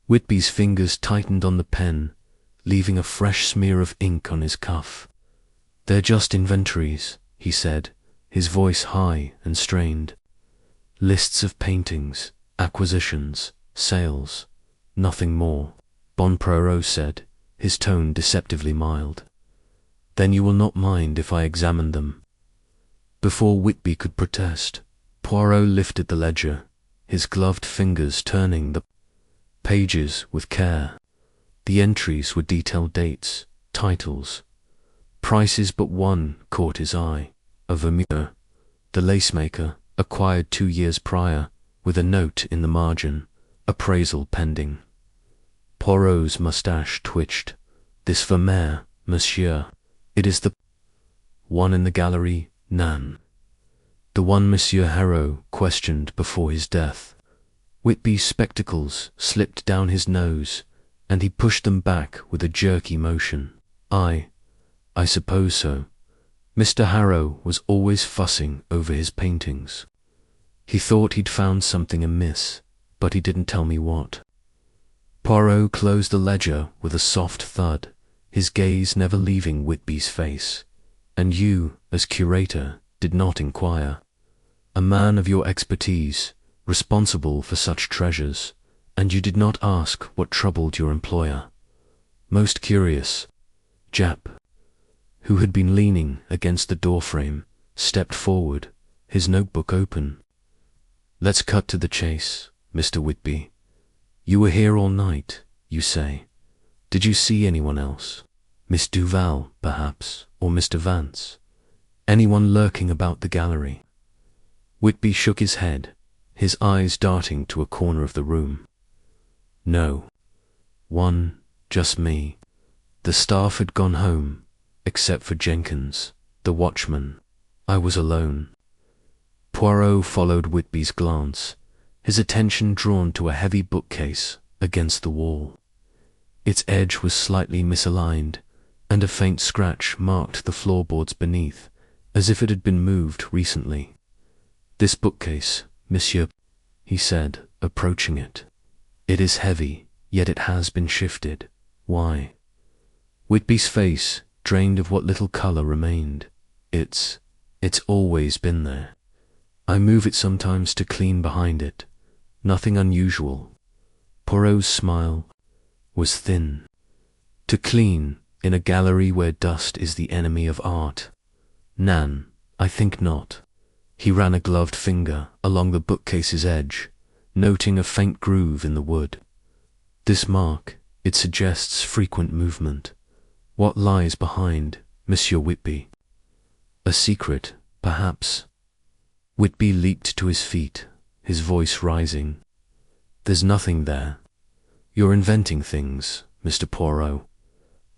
Whitby's fingers tightened on the pen, leaving a fresh smear of ink on his cuff. They're just inventories, he said, his voice high and strained. Lists of paintings, acquisitions, sales, nothing more, Bon Poirot said, his tone deceptively mild. Then you will not mind if I examine them? Before Whitby could protest, Poirot lifted the ledger, his gloved fingers turning the pages with care. The entries were detailed dates, titles. Prices but one caught his eye, a Vermeer, the lacemaker, acquired 2 years prior, with a note in the margin, appraisal pending. Poirot's moustache twitched. This Vermeer, monsieur, it is the one in the gallery, Nan. The one Monsieur Harrow questioned before his death. Whitby's spectacles slipped down his nose, and he pushed them back with a jerky motion. I suppose so. Mr. Harrow was always fussing over his paintings. He thought he'd found something amiss, but he didn't tell me what. Poirot closed the ledger with a soft thud, his gaze never leaving Whitby's face. And you, as curator, did not inquire. A man of your expertise, responsible for such treasures, and you did not ask what troubled your employer. Most curious. Japp, who had been leaning against the doorframe, stepped forward, his notebook open. Let's cut to the chase, Mr. Whitby. You were here all night, you say. Did you see anyone else? Miss Duval, perhaps, or Mr. Vance? Anyone lurking about the gallery? Whitby shook his head, his eyes darting to a corner of the room. No. Just me. The staff had gone home, except for Jenkins, the watchman. I was alone. Poirot followed Whitby's glance, his attention drawn to a heavy bookcase against the wall. Its edge was slightly misaligned, and a faint scratch marked the floorboards beneath, as if it had been moved recently. This bookcase, monsieur, he said, approaching it. It is heavy, yet it has been shifted. Why? Whitby's face drained of what little colour remained. It's always been there. I move it sometimes to clean behind it. Nothing unusual. Poirot's smile was thin. To clean in a gallery where dust is the enemy of art? Nan, I think not. He ran a gloved finger along the bookcase's edge, noting a faint groove in the wood. This mark, It suggests frequent movement. What lies behind, Monsieur Whitby? A secret, perhaps? Whitby leaped to his feet, his voice rising. There's nothing there. You're inventing things, Mr. Poirot.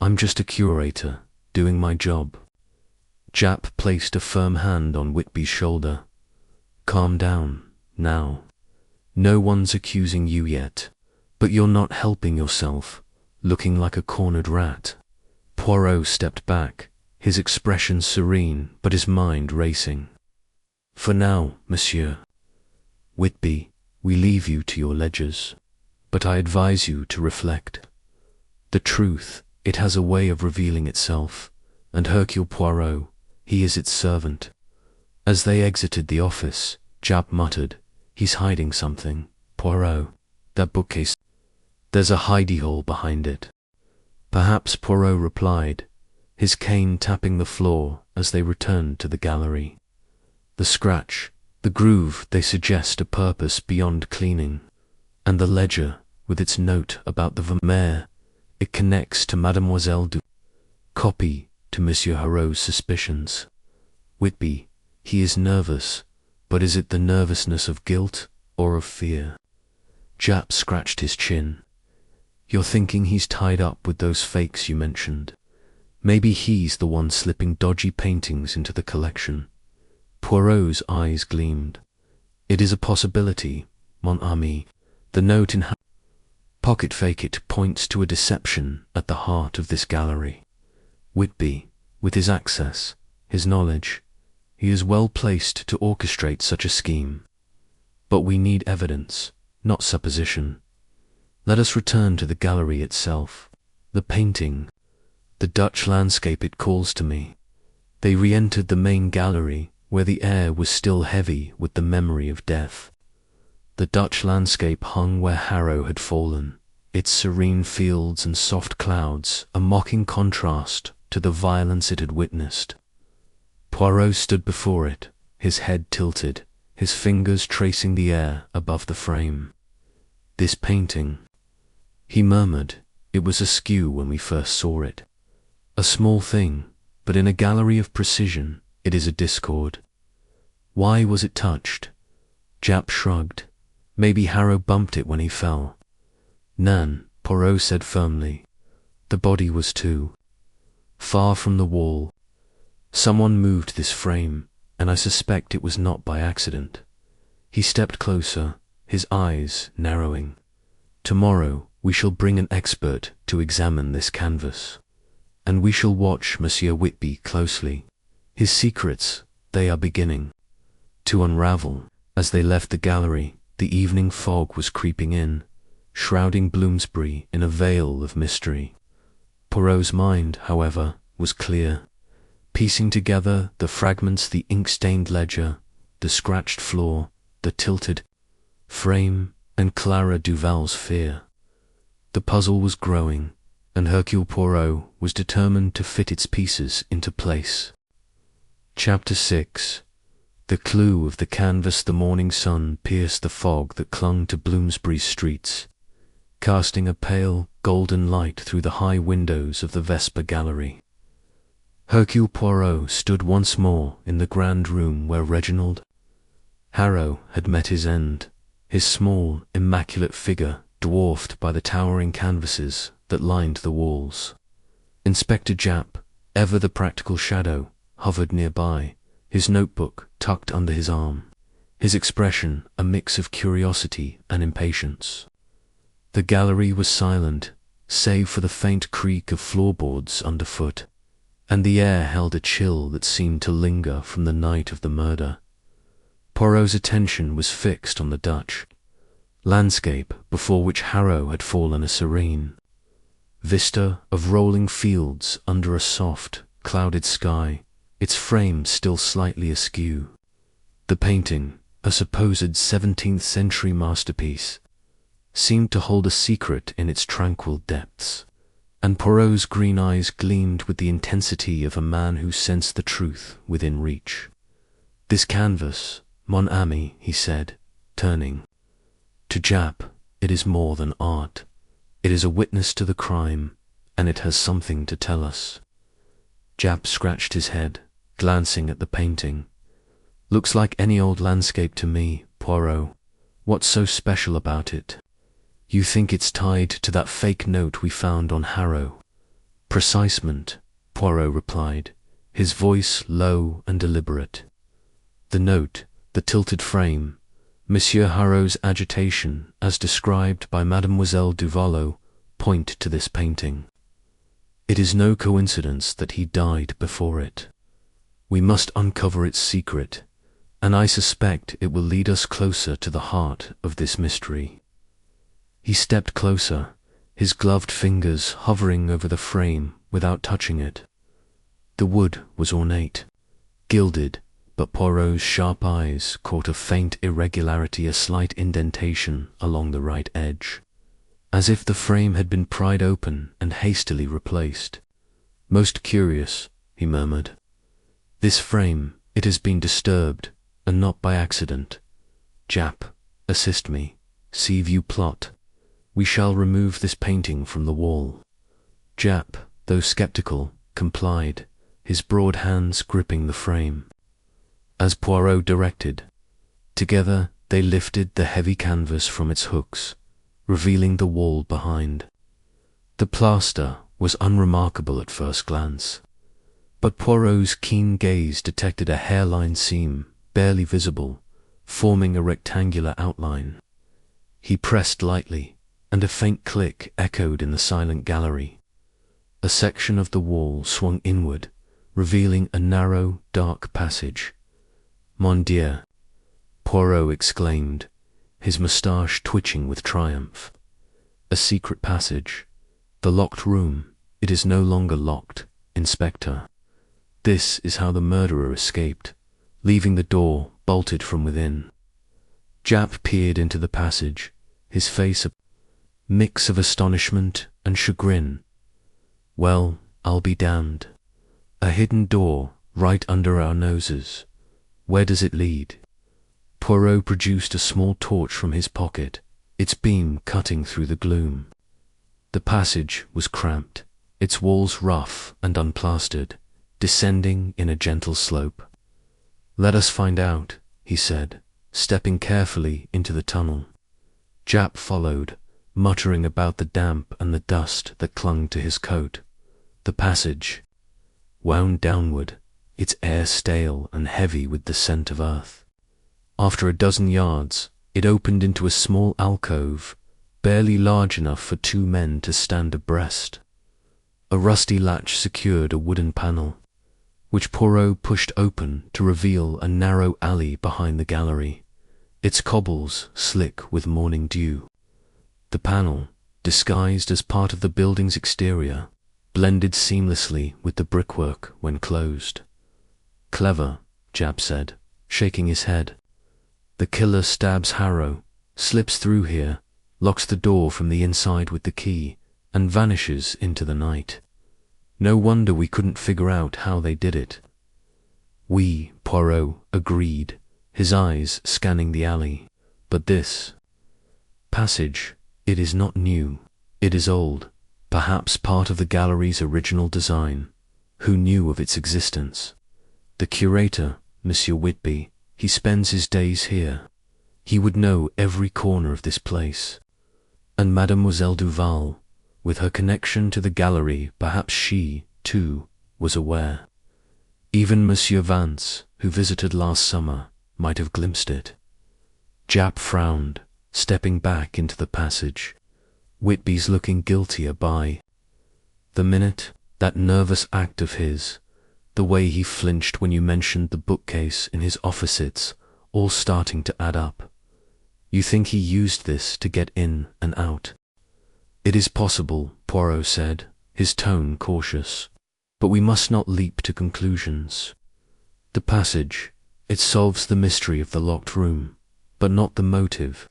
I'm just a curator, doing my job. Japp placed a firm hand on Whitby's shoulder. Calm down, now. No one's accusing you yet, but you're not helping yourself, looking like a cornered rat. Poirot stepped back, his expression serene but his mind racing. For now, monsieur. Whitby, we leave you to your ledgers, but I advise you to reflect. The truth, it has a way of revealing itself, and Hercule Poirot, he is its servant. As they exited the office, Japp muttered, He's hiding something, Poirot. That bookcase. There's a hidey hole behind it. Perhaps, Poirot replied, his cane tapping the floor as they returned to the gallery. The scratch, the groove, they suggest a purpose beyond cleaning. And the ledger, with its note about the Vermeer, it connects to Mademoiselle du copy to Monsieur Harrow's suspicions. Whitby, he is nervous, but is it the nervousness of guilt or of fear? Japp scratched his chin. You're thinking he's tied up with those fakes you mentioned. Maybe he's the one slipping dodgy paintings into the collection. Poirot's eyes gleamed. It is a possibility, mon ami. The note in pocket fake it points to a deception at the heart of this gallery. Whitby, with his access, his knowledge, he is well placed to orchestrate such a scheme. But we need evidence, not supposition. Let us return to the gallery itself. The painting, the Dutch landscape it calls to me. They re-entered the main gallery, where the air was still heavy with the memory of death. The Dutch landscape hung where Harrow had fallen, its serene fields and soft clouds a mocking contrast to the violence it had witnessed. Poirot stood before it, his head tilted, his fingers tracing the air above the frame. This painting, he murmured, it was askew when we first saw it. A small thing, but in a gallery of precision, it is a discord. Why was it touched? Japp shrugged. Maybe Harrow bumped it when he fell. Nan, Poirot said firmly. The body was too far from the wall. Someone moved this frame, and I suspect it was not by accident. He stepped closer, his eyes narrowing. Tomorrow we shall bring an expert to examine this canvas, and we shall watch Monsieur Whitby closely. His secrets, they are beginning to unravel. As they left the gallery, the evening fog was creeping in, shrouding Bloomsbury in a veil of mystery. Poirot's mind, however, was clear, piecing together the fragments, the ink-stained ledger, the scratched floor, the tilted frame, and Clara Duval's fear. The puzzle was growing, and Hercule Poirot was determined to fit its pieces into place. Chapter 6. The clue of the canvas. The morning sun pierced the fog that clung to Bloomsbury's streets, casting a pale, golden light through the high windows of the Vesper Gallery. Hercule Poirot stood once more in the grand room where Reginald Harrow had met his end, his small, immaculate figure dwarfed by the towering canvases that lined the walls. Inspector Japp, ever the practical shadow, hovered nearby, his notebook tucked under his arm, his expression a mix of curiosity and impatience. The gallery was silent, save for the faint creak of floorboards underfoot, and the air held a chill that seemed to linger from the night of the murder. Poirot's attention was fixed on the Dutch landscape before which Harrow had fallen, a serene vista of rolling fields under a soft, clouded sky, its frame still slightly askew. The painting, a supposed 17th century masterpiece, seemed to hold a secret in its tranquil depths, and Poirot's green eyes gleamed with the intensity of a man who sensed the truth within reach. This canvas, mon ami, he said, turning to Japp, it is more than art. It is a witness to the crime, and it has something to tell us. Japp scratched his head, glancing at the painting. Looks like any old landscape to me, Poirot. What's so special about it? You think it's tied to that fake note we found on Harrow? Precisement, Poirot replied, his voice low and deliberate. The note, the tilted frame, Monsieur Harrow's agitation, as described by Mademoiselle Duvalot, point to this painting. It is no coincidence that he died before it. We must uncover its secret, and I suspect it will lead us closer to the heart of this mystery. He stepped closer, his gloved fingers hovering over the frame without touching it. The wood was ornate, gilded, but Poirot's sharp eyes caught a faint irregularity, a slight indentation along the right edge, as if the frame had been pried open and hastily replaced. Most curious, he murmured. This frame, it has been disturbed, and not by accident. Japp, assist me. See view plot. We shall remove this painting from the wall. Japp, though skeptical, complied, his broad hands gripping the frame. As Poirot directed, together they lifted the heavy canvas from its hooks, revealing the wall behind. The plaster was unremarkable at first glance, but Poirot's keen gaze detected a hairline seam, barely visible, forming a rectangular outline. He pressed lightly, and a faint click echoed in the silent gallery. A section of the wall swung inward, revealing a narrow, dark passage. Mon Dieu! Poirot exclaimed, his moustache twitching with triumph. A secret passage. The locked room. It is no longer locked, Inspector. This is how the murderer escaped, leaving the door bolted from within. Japp peered into the passage, his face a mix of astonishment and chagrin. Well, I'll be damned. A hidden door, right under our noses. Where does it lead? Poirot produced a small torch from his pocket, its beam cutting through the gloom. The passage was cramped, its walls rough and unplastered, descending in a gentle slope. Let us find out, he said, stepping carefully into the tunnel. Japp followed, muttering about the damp and the dust that clung to his coat. The passage wound downward, its air stale and heavy with the scent of earth. After a dozen yards, it opened into a small alcove, barely large enough for two men to stand abreast. A rusty latch secured a wooden panel, which Poirot pushed open to reveal a narrow alley behind the gallery, its cobbles slick with morning dew. The panel, disguised as part of the building's exterior, blended seamlessly with the brickwork when closed. Clever, Japp said, shaking his head. The killer stabs Harrow, slips through here, locks the door from the inside with the key, and vanishes into the night. No wonder we couldn't figure out how they did it. We, Poirot, agreed, his eyes scanning the alley. But this passage, it is not new, it is old, perhaps part of the gallery's original design. Who knew of its existence? The curator, Monsieur Whitby, he spends his days here. He would know every corner of this place. And Mademoiselle Duval, with her connection to the gallery, perhaps she, too, was aware. Even Monsieur Vance, who visited last summer, might have glimpsed it. Japp frowned, stepping back into the passage. Whitby's looking guiltier by the minute, that nervous act of his, the way he flinched when you mentioned the bookcase in his office, all starting to add up. You think he used this to get in and out? It is possible, Poirot said, his tone cautious, but we must not leap to conclusions. The passage, it solves the mystery of the locked room, but not the motive.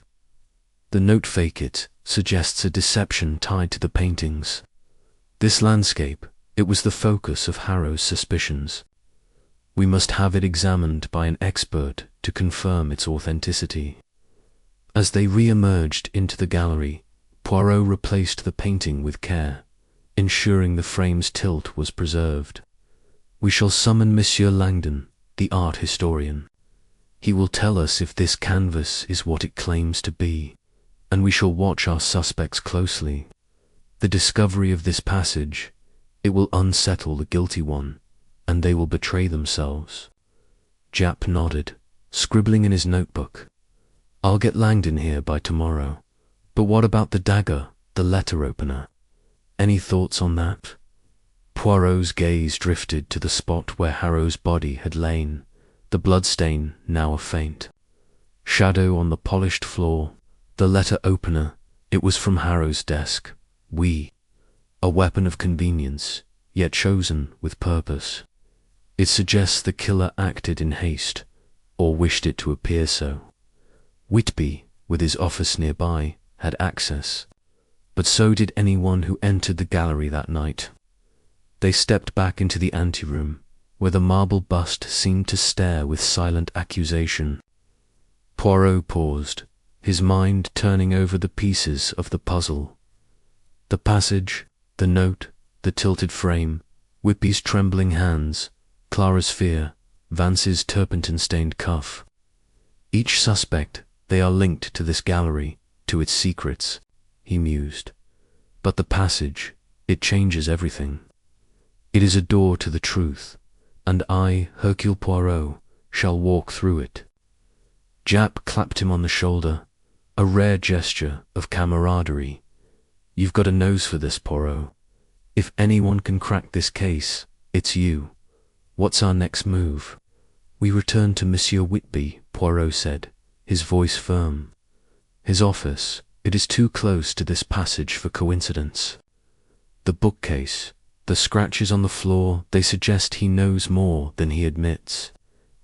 The note fake it suggests a deception tied to the paintings. This landscape, it was the focus of Harrow's suspicions. We must have it examined by an expert to confirm its authenticity. As they re-emerged into the gallery, Poirot replaced the painting with care, ensuring the frame's tilt was preserved. We shall summon Monsieur Langdon, the art historian. He will tell us if this canvas is what it claims to be, and we shall watch our suspects closely. The discovery of this passage, it will unsettle the guilty one, and they will betray themselves. Japp nodded, scribbling in his notebook. I'll get Langdon here by tomorrow. But what about the dagger, the letter opener? Any thoughts on that? Poirot's gaze drifted to the spot where Harrow's body had lain, the bloodstain now a faint shadow on the polished floor. The letter opener, it was from Harrow's desk. A weapon of convenience, yet chosen with purpose. It suggests the killer acted in haste, or wished it to appear so. Whitby, with his office nearby, had access, but so did anyone who entered the gallery that night. They stepped back into the anteroom, where the marble bust seemed to stare with silent accusation. Poirot paused, his mind turning over the pieces of the puzzle. The passage, the note, the tilted frame, Whitby's trembling hands, Clara's fear, Vance's turpentine-stained cuff. Each suspect, they are linked to this gallery, to its secrets, he mused. But the passage, it changes everything. It is a door to the truth, and I, Hercule Poirot, shall walk through it. Japp clapped him on the shoulder, a rare gesture of camaraderie. You've got a nose for this, Poirot. If anyone can crack this case, it's you. What's our next move? We return to Monsieur Whitby, Poirot said, his voice firm. His office, it is too close to this passage for coincidence. The bookcase, the scratches on the floor, they suggest he knows more than he admits.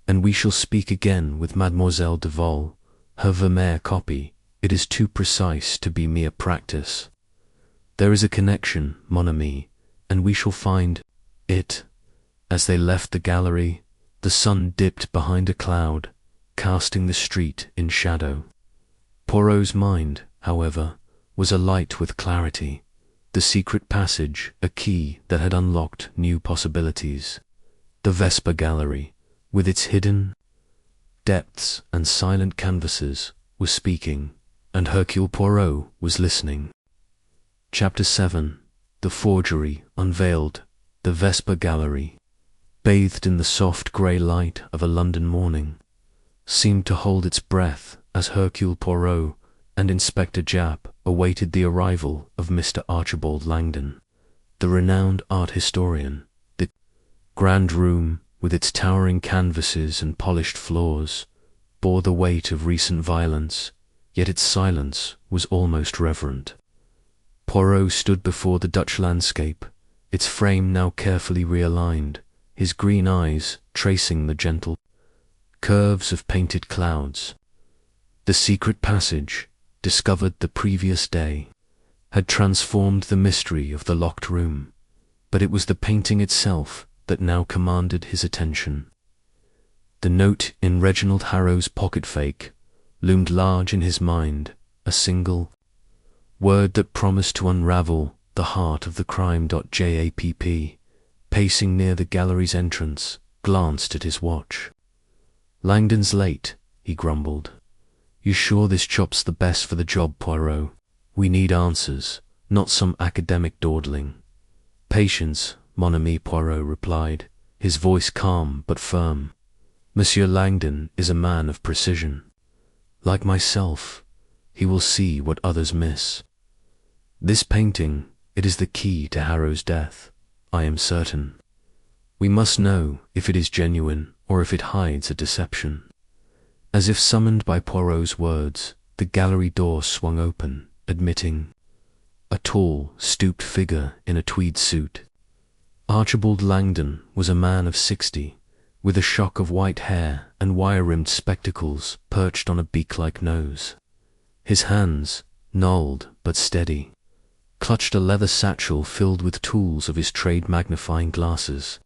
And we shall speak again with Mademoiselle Duval. Her Vermeer copy, it is too precise to be mere practice. There is a connection, mon ami, and we shall find it. As they left the gallery, the sun dipped behind a cloud, casting the street in shadow. Poirot's mind, however, was alight with clarity, the secret passage, a key that had unlocked new possibilities. The Vesper Gallery, with its hidden depths and silent canvases, was speaking, and Hercule Poirot was listening. Chapter 7. The Forgery Unveiled. The Vesper Gallery, bathed in the soft grey light of a London morning, seemed to hold its breath as Hercule Poirot and Inspector Japp awaited the arrival of Mr. Archibald Langdon, the renowned art historian. The grand room, with its towering canvases and polished floors, bore the weight of recent violence, yet its silence was almost reverent. Poirot stood before the Dutch landscape, its frame now carefully realigned, his green eyes tracing the gentle curves of painted clouds. The secret passage, discovered the previous day, had transformed the mystery of the locked room, but it was the painting itself that now commanded his attention. The note in Reginald Harrow's pocket-fake loomed large in his mind, a single word that promised to unravel the heart of the crime. Japp, pacing near the gallery's entrance, glanced at his watch. Langdon's late, he grumbled. You sure this chop's the best for the job, Poirot? We need answers, not some academic dawdling. Patience, mon ami, Poirot replied, his voice calm but firm. Monsieur Langdon is a man of precision. Like myself, he will see what others miss. This painting, it is the key to Harrow's death, I am certain. We must know if it is genuine or if it hides a deception. As if summoned by Poirot's words, the gallery door swung open, admitting a tall, stooped figure in a tweed suit. Archibald Langdon was a man of 60, with a shock of white hair and wire-rimmed spectacles perched on a beak-like nose. His hands, gnarled but steady, clutched a leather satchel filled with tools of his trade, magnifying glasses,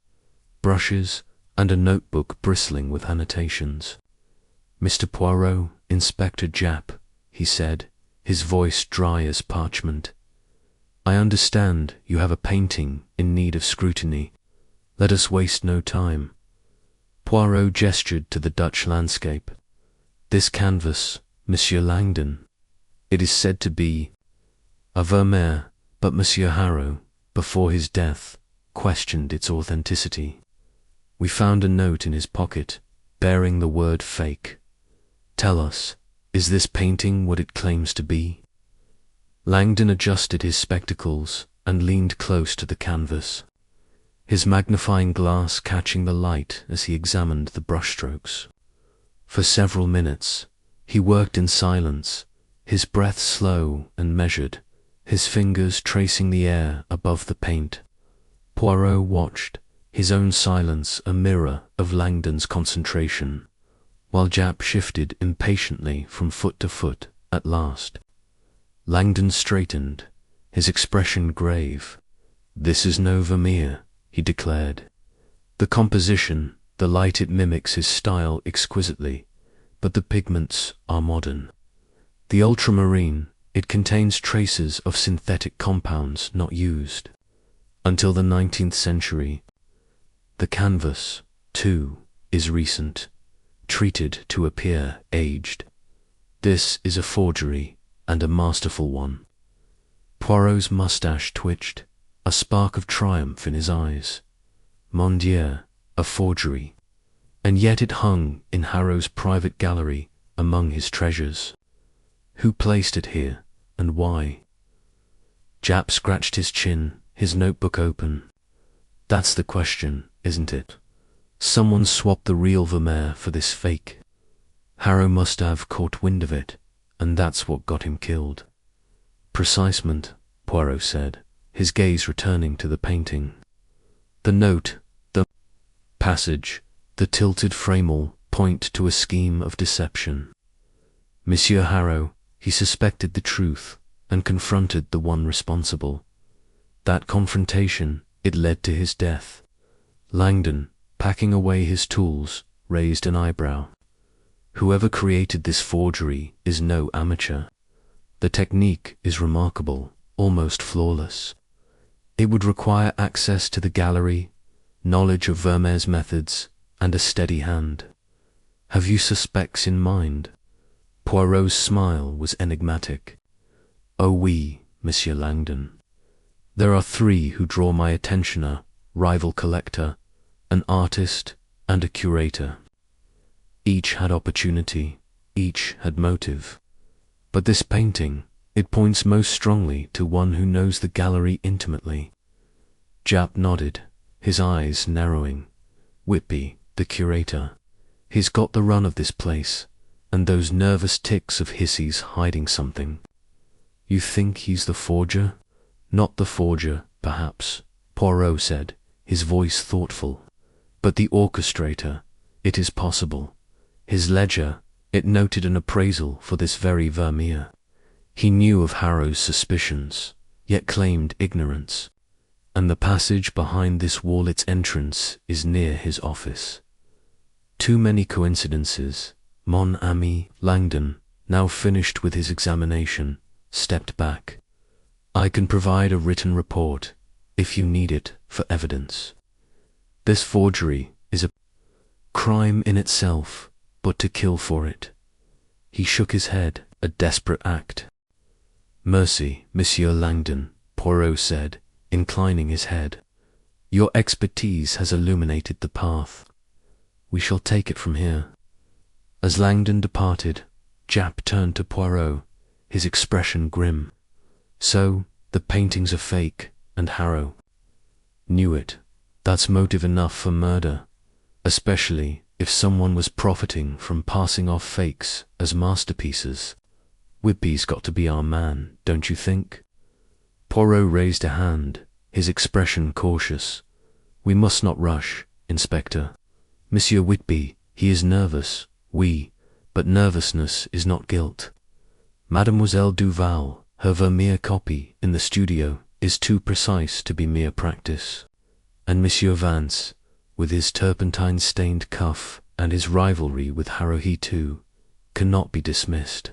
brushes, and a notebook bristling with annotations. Mr. Poirot, Inspector Japp, he said, his voice dry as parchment. I understand you have a painting in need of scrutiny. Let us waste no time. Poirot gestured to the Dutch landscape. This canvas, Monsieur Langdon, it is said to be a Vermeer, but Monsieur Harrow, before his death, questioned its authenticity. We found a note in his pocket bearing the word fake. Tell us, is this painting what it claims to be? Langdon adjusted his spectacles and leaned close to the canvas, his magnifying glass catching the light as he examined the brushstrokes. For several minutes, he worked in silence, his breath slow and measured, his fingers tracing the air above the paint. Poirot watched, his own silence a mirror of Langdon's concentration, while Japp shifted impatiently from foot to foot at last. Langdon straightened, his expression grave. This is no Vermeer, he declared. The composition, the light it mimics his style exquisitely, but the pigments are modern. The ultramarine, it contains traces of synthetic compounds not used until the 19th century. The canvas, too, is recent, treated to appear aged. This is a forgery, and a masterful one. Poirot's mustache twitched, a spark of triumph in his eyes. Mon Dieu, a forgery. And yet it hung in Harrow's private gallery among his treasures. Who placed it here, and why? Japp scratched his chin, his notebook open. That's the question, isn't it? Someone swapped the real Vermeer for this fake. Harrow must have caught wind of it, and that's what got him killed. Precisement, Poirot said, his gaze returning to the painting. The note, the passage, the tilted framel point to a scheme of deception. Monsieur Harrow, he suspected the truth and confronted the one responsible. That confrontation, it led to his death. Langdon, packing away his tools, raised an eyebrow. Whoever created this forgery is no amateur. The technique is remarkable, almost flawless. It would require access to the gallery, knowledge of Vermeer's methods, and a steady hand. Have you suspects in mind? Poirot's smile was enigmatic. Oh oui, Monsieur Langdon. There are three who draw my attention: a rival collector, an artist, and a curator. Each had opportunity, each had motive. But this painting, it points most strongly to one who knows the gallery intimately. Japp nodded, his eyes narrowing. Whitby, the curator. He's got the run of this place, and those nervous ticks of Hissy's hiding something. You think he's the forger? Not the forger, perhaps, Poirot said, his voice thoughtful. But the orchestrator, it is possible. His ledger, it noted an appraisal for this very Vermeer. He knew of Harrow's suspicions, yet claimed ignorance. And the passage behind this wall, its entrance, is near his office. Too many coincidences. Mon ami Langdon, now finished with his examination, stepped back. I can provide a written report, if you need it, for evidence. This forgery is a crime in itself, but to kill for it. He shook his head, a desperate act. Mercy, Monsieur Langdon, Poirot said, inclining his head. Your expertise has illuminated the path. We shall take it from here. As Langdon departed, Japp turned to Poirot, his expression grim. So, the paintings are fake, and Harrow knew it. That's motive enough for murder, especially if someone was profiting from passing off fakes as masterpieces. Whitby's got to be our man, don't you think? Poirot raised a hand, his expression cautious. We must not rush, Inspector. Monsieur Whitby, he is nervous, but nervousness is not guilt. Mademoiselle Duval, her Vermeer copy in the studio, is too precise to be mere practice. And Monsieur Vance, with his turpentine-stained cuff and his rivalry with Harrow, he too cannot be dismissed.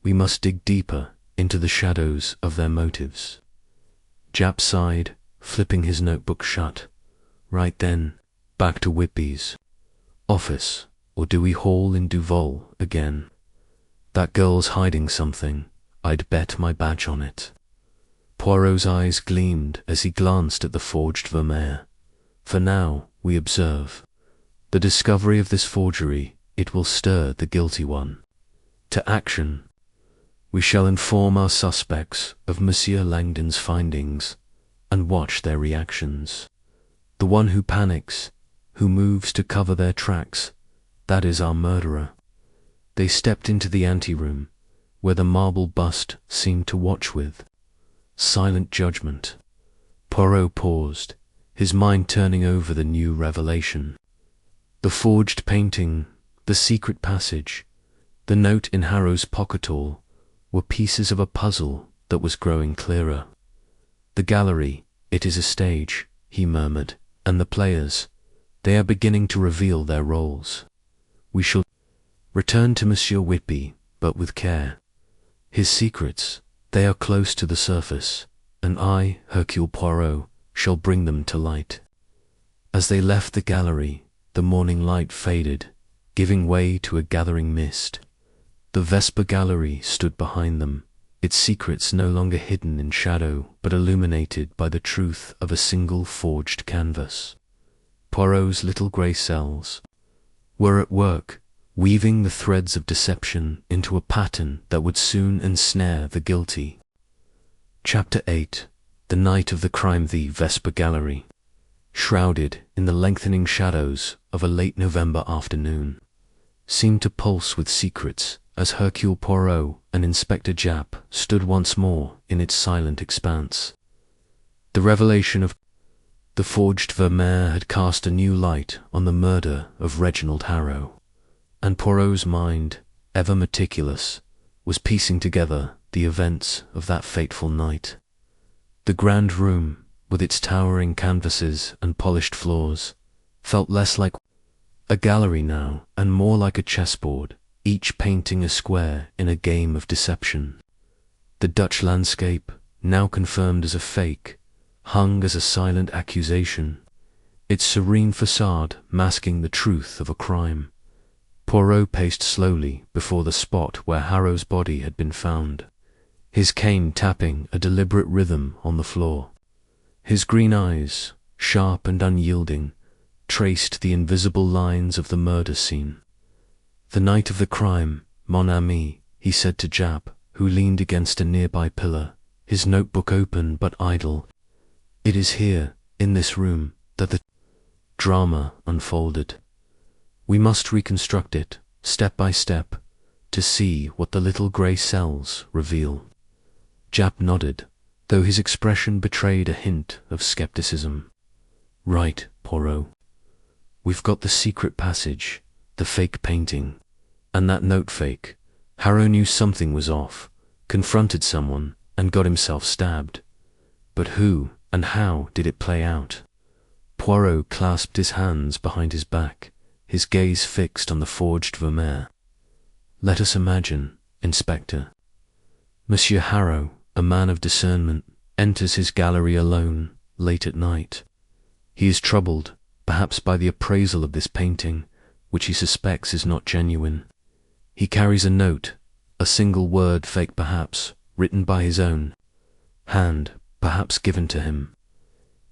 We must dig deeper into the shadows of their motives. Jap sighed, flipping his notebook shut. Right then, back to Whitby's office, or do we haul in Duval again? That girl's hiding something. I'd bet my badge on it. Poirot's eyes gleamed as he glanced at the forged Vermeer. For now, we observe. The discovery of this forgery, it will stir the guilty one to action. We shall inform our suspects of Monsieur Langdon's findings and watch their reactions. The one who panics, who moves to cover their tracks, that is our murderer. They stepped into the anteroom, where the marble bust seemed to watch with silent judgment. Poirot paused, his mind turning over the new revelation. The forged painting, the secret passage, the note in Harrow's pocket-all were pieces of a puzzle that was growing clearer. The gallery, it is a stage, he murmured, and the players, they are beginning to reveal their roles. We shall return to Monsieur Whitby, but with care. His secrets, they are close to the surface, and I, Hercule Poirot, shall bring them to light. As they left the gallery, the morning light faded, giving way to a gathering mist. The Vesper Gallery stood behind them, its secrets no longer hidden in shadow, but illuminated by the truth of a single forged canvas. Poirot's little grey cells were at work, weaving the threads of deception into a pattern that would soon ensnare the guilty. Chapter 8. The night of the crime. The Vesper Gallery, shrouded in the lengthening shadows of a late November afternoon, seemed to pulse with secrets as Hercule Poirot and Inspector Japp stood once more in its silent expanse. The revelation of the forged Vermeer had cast a new light on the murder of Reginald Harrow, and Poirot's mind, ever meticulous, was piecing together the events of that fateful night. The grand room, with its towering canvases and polished floors, felt less like a gallery now and more like a chessboard, each painting a square in a game of deception. The Dutch landscape, now confirmed as a fake, hung as a silent accusation, its serene facade masking the truth of a crime. Poirot paced slowly before the spot where Harrow's body had been found, his cane tapping a deliberate rhythm on the floor. His green eyes, sharp and unyielding, traced the invisible lines of the murder scene. The night of the crime, mon ami, he said to Japp, who leaned against a nearby pillar, his notebook open but idle. It is here, in this room, that the drama unfolded. We must reconstruct it, step by step, to see what the little grey cells reveal. Japp nodded, though his expression betrayed a hint of skepticism. Right, Poirot. We've got the secret passage, the fake painting, and that note fake. Harrow knew something was off, confronted someone, and got himself stabbed. But who and how did it play out? Poirot clasped his hands behind his back, his gaze fixed on the forged Vermeer. Let us imagine, Inspector. Monsieur Harrow, a man of discernment, enters his gallery alone, late at night. He is troubled, perhaps by the appraisal of this painting, which he suspects is not genuine. He carries a note, a single word fake perhaps, written by his own hand, perhaps given to him.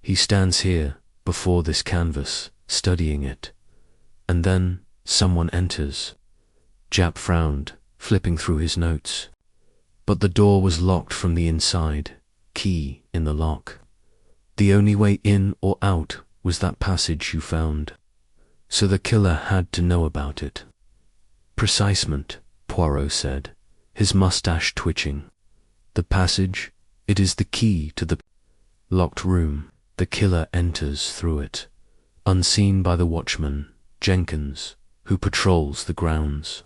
He stands here, before this canvas, studying it. And then someone enters. Japp frowned, flipping through his notes. But the door was locked from the inside, key in the lock. The only way in or out was that passage you found. So the killer had to know about it. Precisement, Poirot said, his mustache twitching. The passage, it is the key to the locked room. The killer enters through it, unseen by the watchman, Jenkins, who patrols the grounds.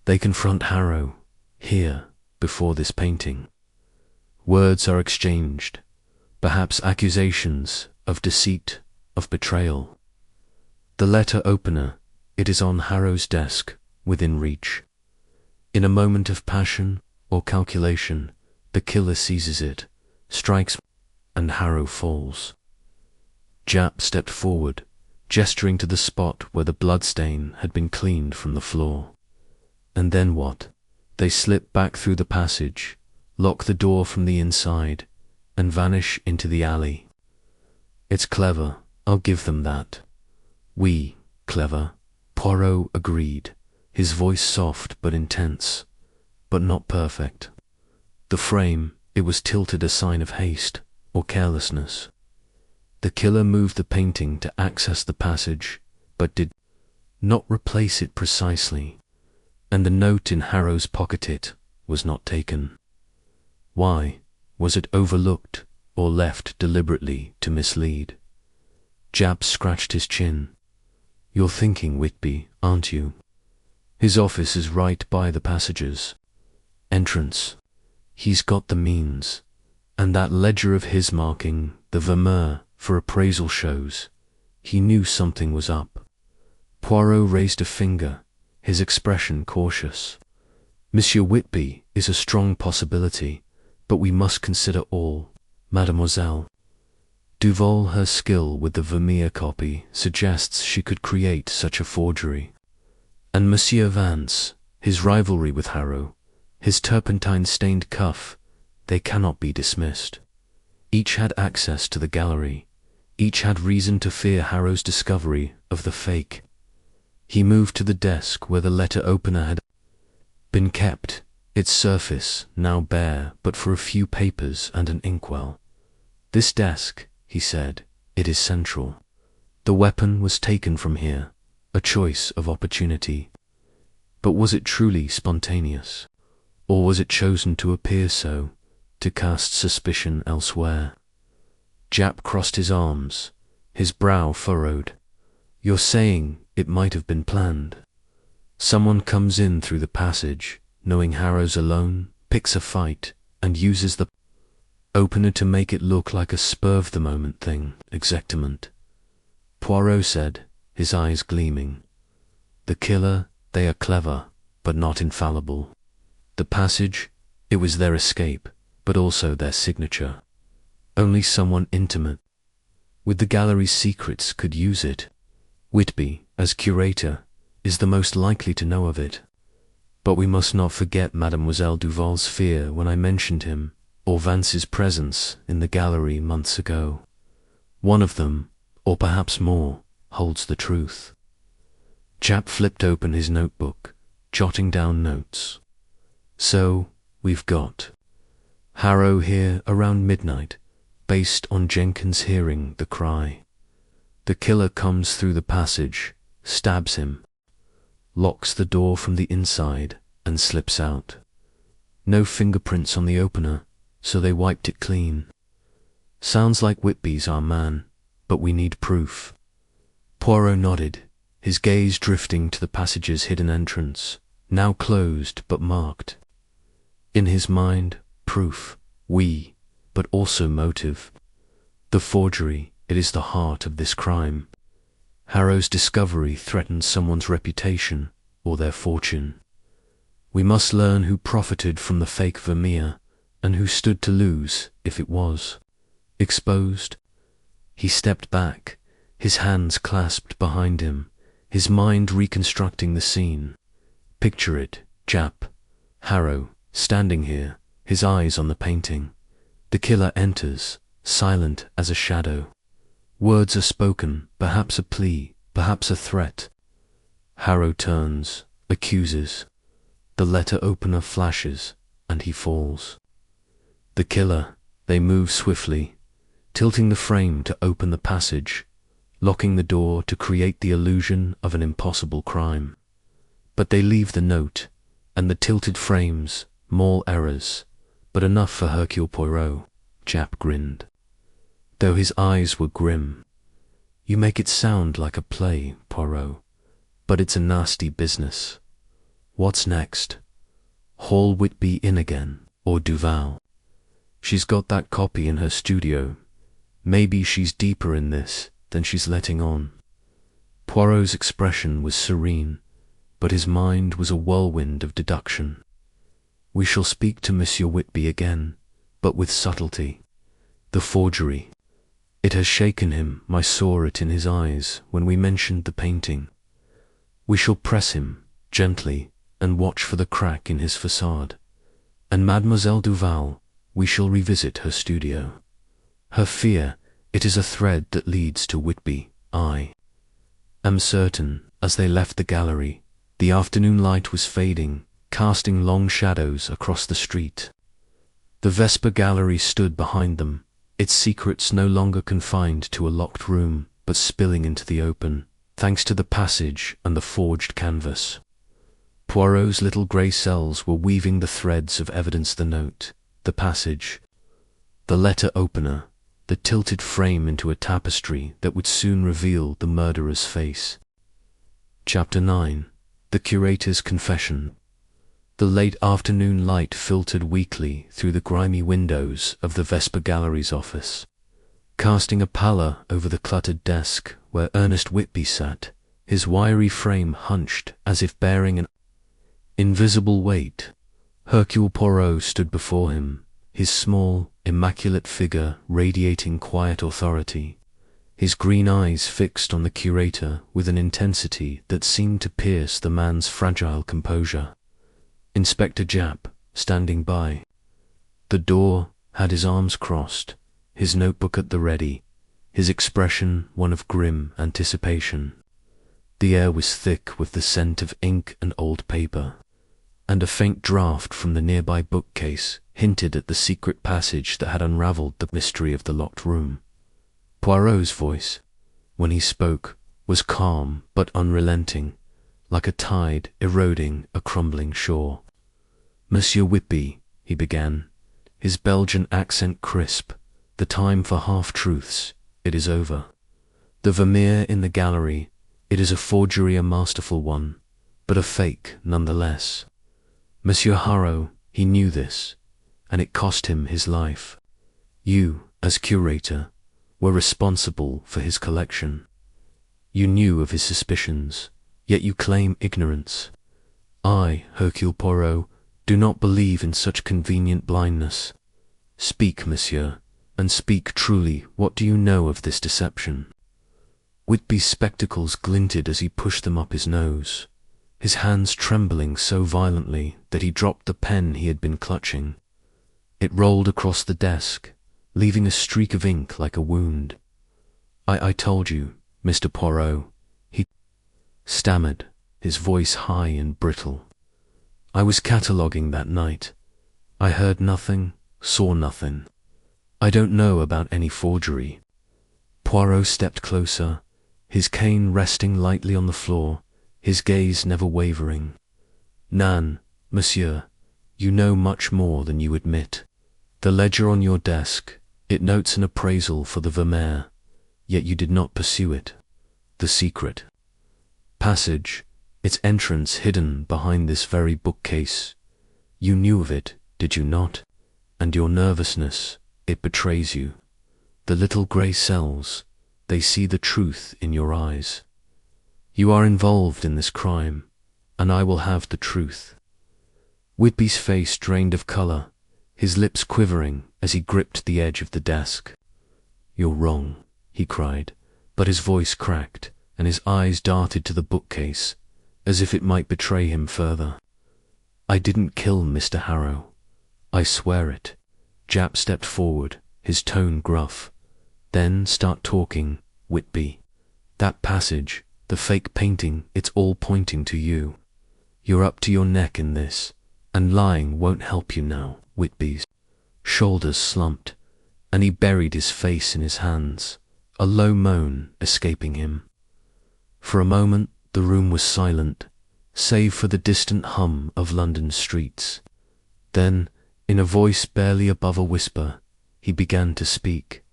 They confront Harrow, here, before this painting. Words are exchanged, perhaps accusations of deceit, of betrayal. The letter opener, it is on Harrow's desk, within reach. In a moment of passion or calculation, the killer seizes it, strikes, and Harrow falls. Japp stepped forward, gesturing to the spot where the bloodstain had been cleaned from the floor. And then what? They slip back through the passage, lock the door from the inside, and vanish into the alley. It's clever, I'll give them that. Clever, Poirot agreed, his voice soft but intense, but not perfect. The frame, it was tilted a sign of haste or carelessness. The killer moved the painting to access the passage, but did not replace it precisely, and the note in Harrow's pocket was not taken. Why? Was it overlooked or left deliberately to mislead? Japp scratched his chin. You're thinking, Whitby, aren't you? His office is right by the passages. Entrance. He's got the means. And that ledger of his marking the Vermeer for appraisal shows. He knew something was up. Poirot raised a finger, his expression cautious. Monsieur Whitby is a strong possibility, but we must consider all. Mademoiselle Duval, her skill with the Vermeer copy suggests she could create such a forgery. And Monsieur Vance, his rivalry with Harrow, his turpentine-stained cuff, they cannot be dismissed. Each had access to the gallery. Each had reason to fear Harrow's discovery of the fake. He moved to the desk where the letter opener had been kept, its surface now bare but for a few papers and an inkwell. This desk, he said, it is central. The weapon was taken from here, a choice of opportunity. But was it truly spontaneous? Or was it chosen to appear so, to cast suspicion elsewhere? Japp crossed his arms, his brow furrowed. You're saying it might have been planned. Someone comes in through the passage, knowing Harrow's alone, picks a fight, and uses the opener to make it look like a spur-of-the-moment thing. Exactement. Poirot said, his eyes gleaming. The killer, they are clever, but not infallible. The passage, it was their escape, but also their signature. Only someone intimate with the gallery's secrets could use it. Whitby, as curator, is the most likely to know of it. But we must not forget Mademoiselle Duval's fear when I mentioned him, or Vance's presence in the gallery months ago. One of them, or perhaps more, holds the truth. Japp flipped open his notebook, jotting down notes. So, we've got Harrow here around midnight, based on Jenkins hearing the cry. The killer comes through the passage, stabs him, locks the door from the inside, and slips out. No fingerprints on the opener, so they wiped it clean. Sounds like Whitby's our man, but we need proof. Poirot nodded, his gaze drifting to the passage's hidden entrance, now closed but marked. In his mind, proof, but also motive. The forgery, it is the heart of this crime. Harrow's discovery threatens someone's reputation or their fortune. We must learn who profited from the fake Vermeer and who stood to lose if it was exposed. He stepped back, his hands clasped behind him, his mind reconstructing the scene. Picture it, Japp. Harrow, standing here, his eyes on the painting. The killer enters, silent as a shadow. Words are spoken, perhaps a plea, perhaps a threat. Harrow turns, accuses. The letter opener flashes, and he falls. The killer, they move swiftly, tilting the frame to open the passage, locking the door to create the illusion of an impossible crime. But they leave the note, and the tilted frames, small errors, but enough for Hercule Poirot. Japp grinned, though his eyes were grim. You make it sound like a play, Poirot, but it's a nasty business. What's next? Haul Whitby in again, or Duval? She's got that copy in her studio. Maybe she's deeper in this than she's letting on. Poirot's expression was serene, but his mind was a whirlwind of deduction. We shall speak to Monsieur Whitby again, but with subtlety. The forgery. It has shaken him, I saw it in his eyes when we mentioned the painting. We shall press him, gently, and watch for the crack in his facade. And Mademoiselle Duval, we shall revisit her studio. Her fear, it is a thread that leads to Whitby, I am certain. As they left the gallery, the afternoon light was fading, casting long shadows across the street. The Vesper Gallery stood behind them, its secrets no longer confined to a locked room, but spilling into the open, thanks to the passage and the forged canvas. Poirot's little grey cells were weaving the threads of evidence: the note, the passage, the letter opener, the tilted frame into a tapestry that would soon reveal the murderer's face. Chapter 9. The Curator's Confession. The late afternoon light filtered weakly through the grimy windows of the Vesper Gallery's office, casting a pallor over the cluttered desk where Ernest Whitby sat, his wiry frame hunched as if bearing an invisible weight. Hercule Poirot stood before him, his small, immaculate figure radiating quiet authority, his green eyes fixed on the curator with an intensity that seemed to pierce the man's fragile composure. Inspector Japp, standing by the door, had his arms crossed, his notebook at the ready, his expression one of grim anticipation. The air was thick with the scent of ink and old paper, and a faint draught from the nearby bookcase hinted at the secret passage that had unravelled the mystery of the locked room. Poirot's voice, when he spoke, was calm but unrelenting, like a tide eroding a crumbling shore. Monsieur Whitby, he began, his Belgian accent crisp, the time for half-truths, it is over. The Vermeer in the gallery, it is a forgery, a masterful one, but a fake nonetheless. Monsieur Harrow, he knew this, and it cost him his life. You, as curator, were responsible for his collection. You knew of his suspicions, yet you claim ignorance. I, Hercule Poirot, do not believe in such convenient blindness. Speak, monsieur, and speak truly. What do you know of this deception? Whitby's spectacles glinted as he pushed them up his nose, his hands trembling so violently that he dropped the pen he had been clutching. It rolled across the desk, leaving a streak of ink like a wound. I told you, Mr. Poirot, he stammered, his voice high and brittle. I was cataloguing that night. I heard nothing, saw nothing. I don't know about any forgery. Poirot stepped closer, his cane resting lightly on the floor, his gaze never wavering. Nan, monsieur, you know much more than you admit. The ledger on your desk, it notes an appraisal for the Vermeer, yet you did not pursue it. The secret passage, its entrance hidden behind this very bookcase. You knew of it, did you not? And your nervousness, it betrays you. The little grey cells, they see the truth in your eyes. You are involved in this crime, and I will have the truth. Whitby's face drained of colour, his lips quivering as he gripped the edge of the desk. You're wrong, he cried, but his voice cracked, and his eyes darted to the bookcase, as if it might betray him further. I didn't kill Mr. Harrow. I swear it. Japp stepped forward, his tone gruff. Then start talking, Whitby. That passage, the fake painting, it's all pointing to you. You're up to your neck in this, and lying won't help you now. Whitby's shoulders slumped, and he buried his face in his hands, a low moan escaping him. For a moment the room was silent, save for the distant hum of London streets. Then, in a voice barely above a whisper, he began to speak.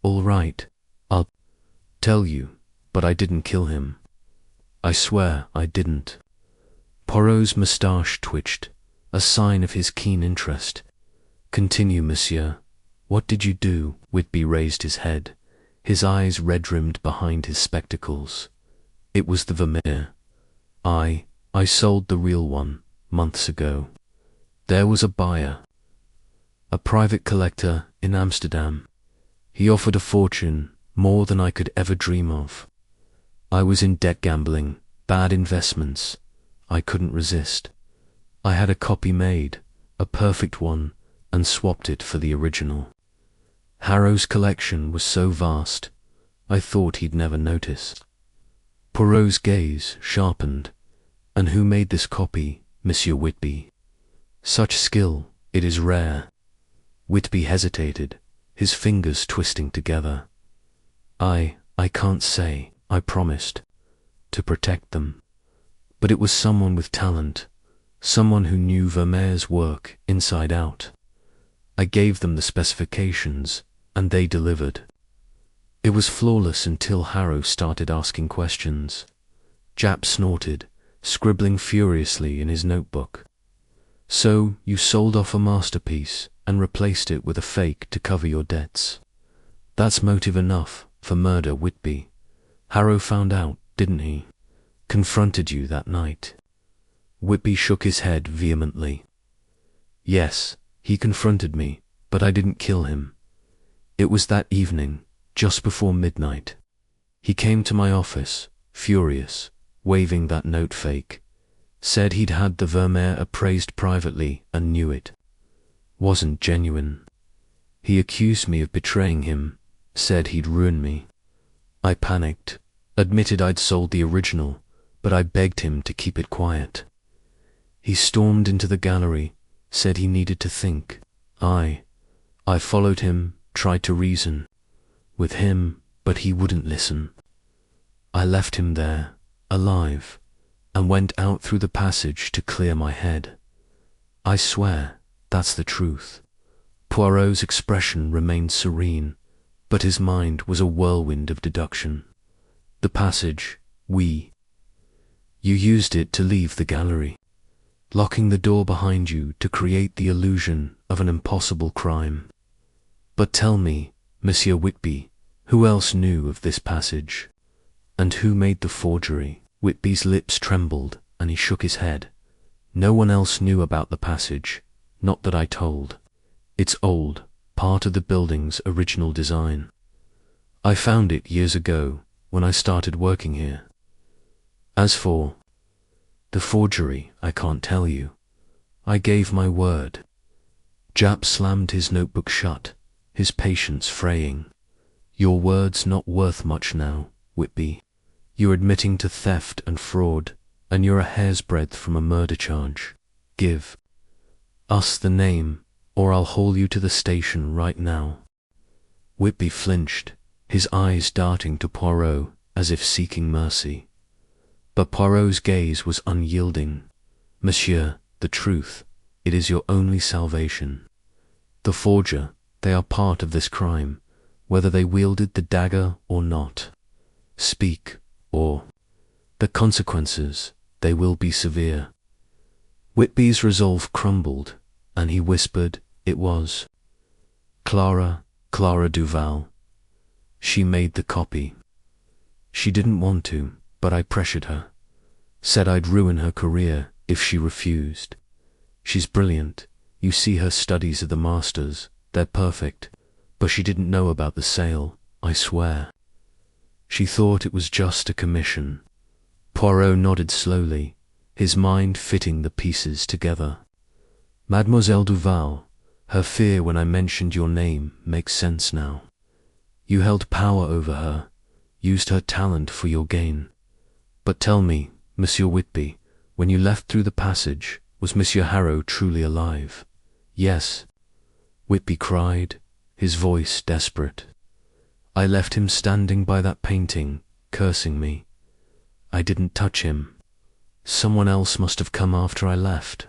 All right, I'll tell you, but I didn't kill him. I swear I didn't. Poirot's moustache twitched, a sign of his keen interest. Continue, monsieur. What did you do? Whitby raised his head, his eyes red-rimmed behind his spectacles. It was the Vermeer. I sold the real one, months ago. There was a buyer, a private collector in Amsterdam. He offered a fortune, more than I could ever dream of. I was in debt gambling, bad investments. I couldn't resist. I had a copy made, a perfect one, and swapped it for the original. Harrow's collection was so vast, I thought he'd never notice. Poirot's gaze sharpened. And who made this copy, Monsieur Whitby? Such skill, it is rare. Whitby hesitated, his fingers twisting together. I can't say, I promised, to protect them. But it was someone with talent, someone who knew Vermeer's work inside out. I gave them the specifications, and they delivered. It was flawless until Harrow started asking questions. Jap snorted, scribbling furiously in his notebook. So you sold off a masterpiece and replaced it with a fake to cover your debts. That's motive enough for murder, Whitby. Harrow found out, didn't he? Confronted you that night. Whitby shook his head vehemently. Yes, he confronted me, but I didn't kill him. It was that evening, just before midnight. He came to my office, furious, waving that note fake. Said he'd had the Vermeer appraised privately and knew it wasn't genuine. He accused me of betraying him, said he'd ruin me. I panicked, admitted I'd sold the original, but I begged him to keep it quiet. He stormed into the gallery, said he needed to think. I followed him, tried to reason with him, but he wouldn't listen. I left him there, alive, and went out through the passage to clear my head. I swear, that's the truth. Poirot's expression remained serene, but his mind was a whirlwind of deduction. The passage, you used it to leave the gallery, locking the door behind you to create the illusion of an impossible crime. But tell me, Monsieur Whitby, who else knew of this passage? And who made the forgery? Whitby's lips trembled, and he shook his head. No one else knew about the passage, not that I told. It's old, part of the building's original design. I found it years ago, when I started working here. As for the forgery, I can't tell you. I gave my word. Jap slammed his notebook shut, his patience fraying. Your word's not worth much now, Whitby. You're admitting to theft and fraud, and you're a hair's breadth from a murder charge. Give us the name, or I'll haul you to the station right now. Whitby flinched, his eyes darting to Poirot as if seeking mercy. But Poirot's gaze was unyielding. Monsieur, the truth, it is your only salvation. The forger, they are part of this crime, whether they wielded the dagger or not. Speak, or the consequences, they will be severe. Whitby's resolve crumbled, and he whispered it was Clara Duval. She made the copy. She didn't want to, but I pressured her. Said I'd ruin her career if she refused. She's brilliant. You see her studies of the masters, they're perfect. But she didn't know about the sale, I swear. She thought it was just a commission. Poirot nodded slowly, his mind fitting the pieces together. Mademoiselle Duval, her fear when I mentioned your name makes sense now. You held power over her, used her talent for your gain. But tell me, Monsieur Whitby, when you left through the passage, was Monsieur Harrow truly alive? Yes, Whitby cried, his voice desperate. I left him standing by that painting, cursing me. I didn't touch him. Someone else must have come after I left.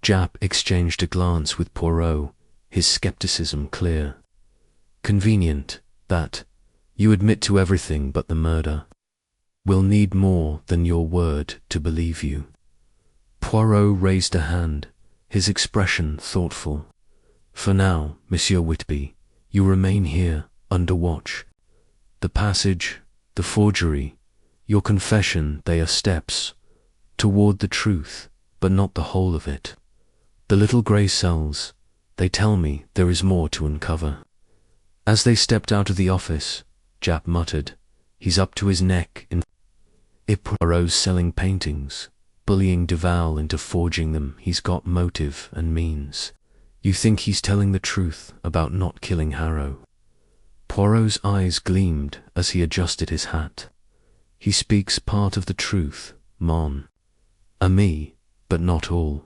Jap exchanged a glance with Poirot, his skepticism clear. Convenient, that. You admit to everything but the murder. We'll need more than your word to believe you. Poirot raised a hand, his expression thoughtful. For now, Monsieur Whitby, you remain here, under watch. The passage, the forgery, your confession, they are steps toward the truth, but not the whole of it. The little grey cells, they tell me there is more to uncover. As they stepped out of the office, Jap muttered, "He's up to his neck in Poirot's selling paintings, bullying Duval into forging them. He's got motive and means. You think he's telling the truth about not killing Harrow?" Poirot's eyes gleamed as he adjusted his hat. "He speaks part of the truth, mon ami, but not all.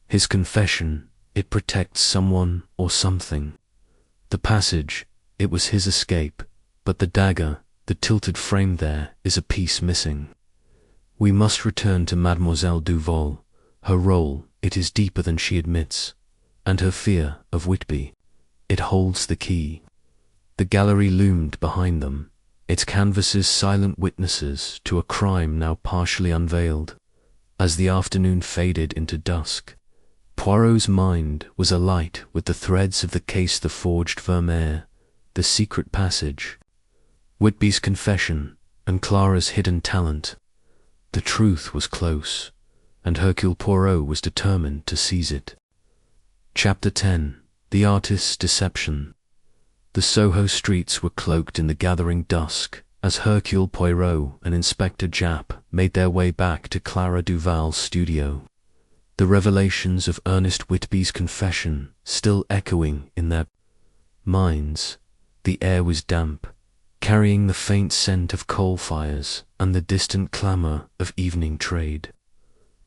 His confession, it protects someone or something. The passage, it was his escape, but the dagger, the tilted frame there, is a piece missing. We must return to Mademoiselle Duval. Her role, it is deeper than she admits, and her fear of Whitby, it holds the key." The gallery loomed behind them, its canvases silent witnesses to a crime now partially unveiled. As the afternoon faded into dusk, Poirot's mind was alight with the threads of the case: the forged Vermeer, the secret passage, Whitby's confession, and Clara's hidden talent. The truth was close, and Hercule Poirot was determined to seize it. Chapter 10. The Artist's Deception. The Soho streets were cloaked in the gathering dusk as Hercule Poirot and Inspector Japp made their way back to Clara Duval's studio. The revelations of Ernest Whitby's confession still echoing in their minds. The air was damp, carrying the faint scent of coal fires and the distant clamour of evening trade.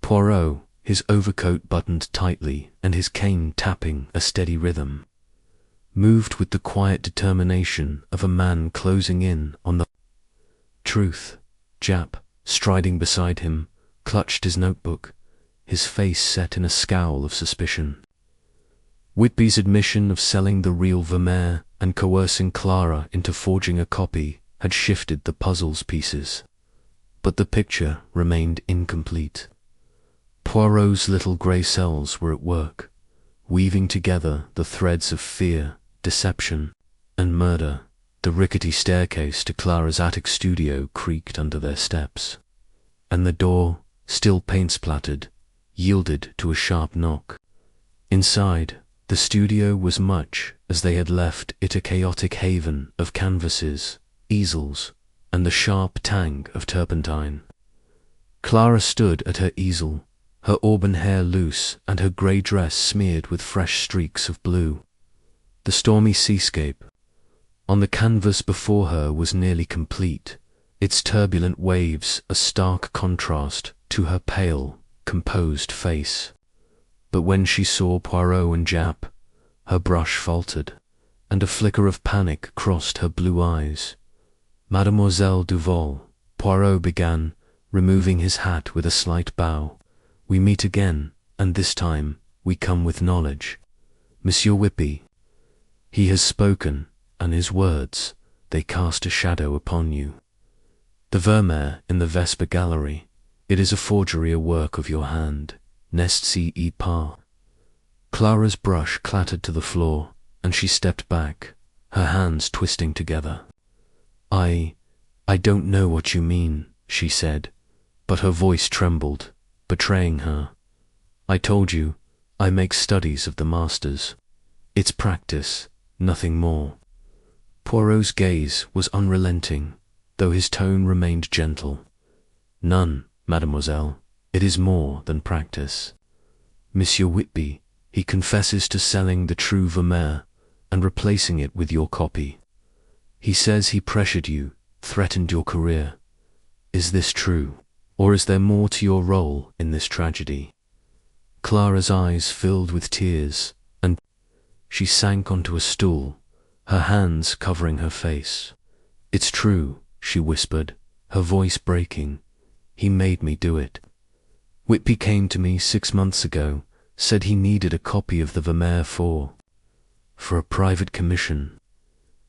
Poirot, his overcoat buttoned tightly and his cane tapping a steady rhythm, moved with the quiet determination of a man closing in on the truth. Japp, striding beside him, clutched his notebook, his face set in a scowl of suspicion. Whitby's admission of selling the real Vermeer and coercing Clara into forging a copy had shifted the puzzle's pieces, but the picture remained incomplete. Poirot's little grey cells were at work, weaving together the threads of fear, deception, and murder. The rickety staircase to Clara's attic studio creaked under their steps, and the door, still paint-splattered, yielded to a sharp knock. Inside, the studio was much as they had left it, a chaotic haven of canvases, easels, and the sharp tang of turpentine. Clara stood at her easel, her auburn hair loose and her grey dress smeared with fresh streaks of blue. The stormy seascape on the canvas before her was nearly complete, its turbulent waves a stark contrast to her pale, composed face. But when she saw Poirot and Japp, her brush faltered, and a flicker of panic crossed her blue eyes. "Mademoiselle Duval," Poirot began, removing his hat with a slight bow, "we meet again, and this time we come with knowledge. Monsieur Whitby, he has spoken, and his words, they cast a shadow upon you. The Vermeer in the Vesper Gallery, it is a forgery, a work of your hand, n'est-ce pas?" Clara's brush clattered to the floor, and she stepped back, her hands twisting together. I don't know what you mean," she said, but her voice trembled, betraying her. "I told you, I make studies of the masters. It's practice, nothing more." Poirot's gaze was unrelenting, though his tone remained gentle. "None, mademoiselle, it is more than practice. Monsieur Whitby, he confesses to selling the true Vermeer and replacing it with your copy. He says he pressured you, threatened your career. Is this true, or is there more to your role in this tragedy?" Clara's eyes filled with tears, and she sank onto a stool, her hands covering her face. "It's true," she whispered, her voice breaking. "He made me do it. Whitby came to me 6 months ago, said he needed a copy of the Vermeer for a private commission.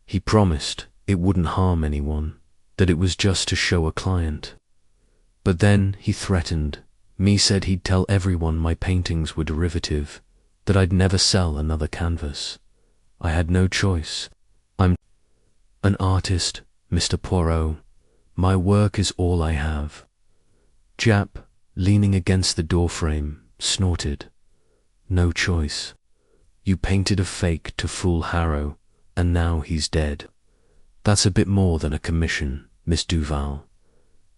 He promised it wouldn't harm anyone, that it was just to show a client. But then he threatened me, said he'd tell everyone my paintings were derivative, that I'd never sell another canvas. I had no choice. I'm an artist, Mr. Poirot. My work is all I have." Japp, leaning against the doorframe, snorted. no choice. You painted a fake to fool Harrow, and now he's dead. That's a bit more than a commission, Miss Duval.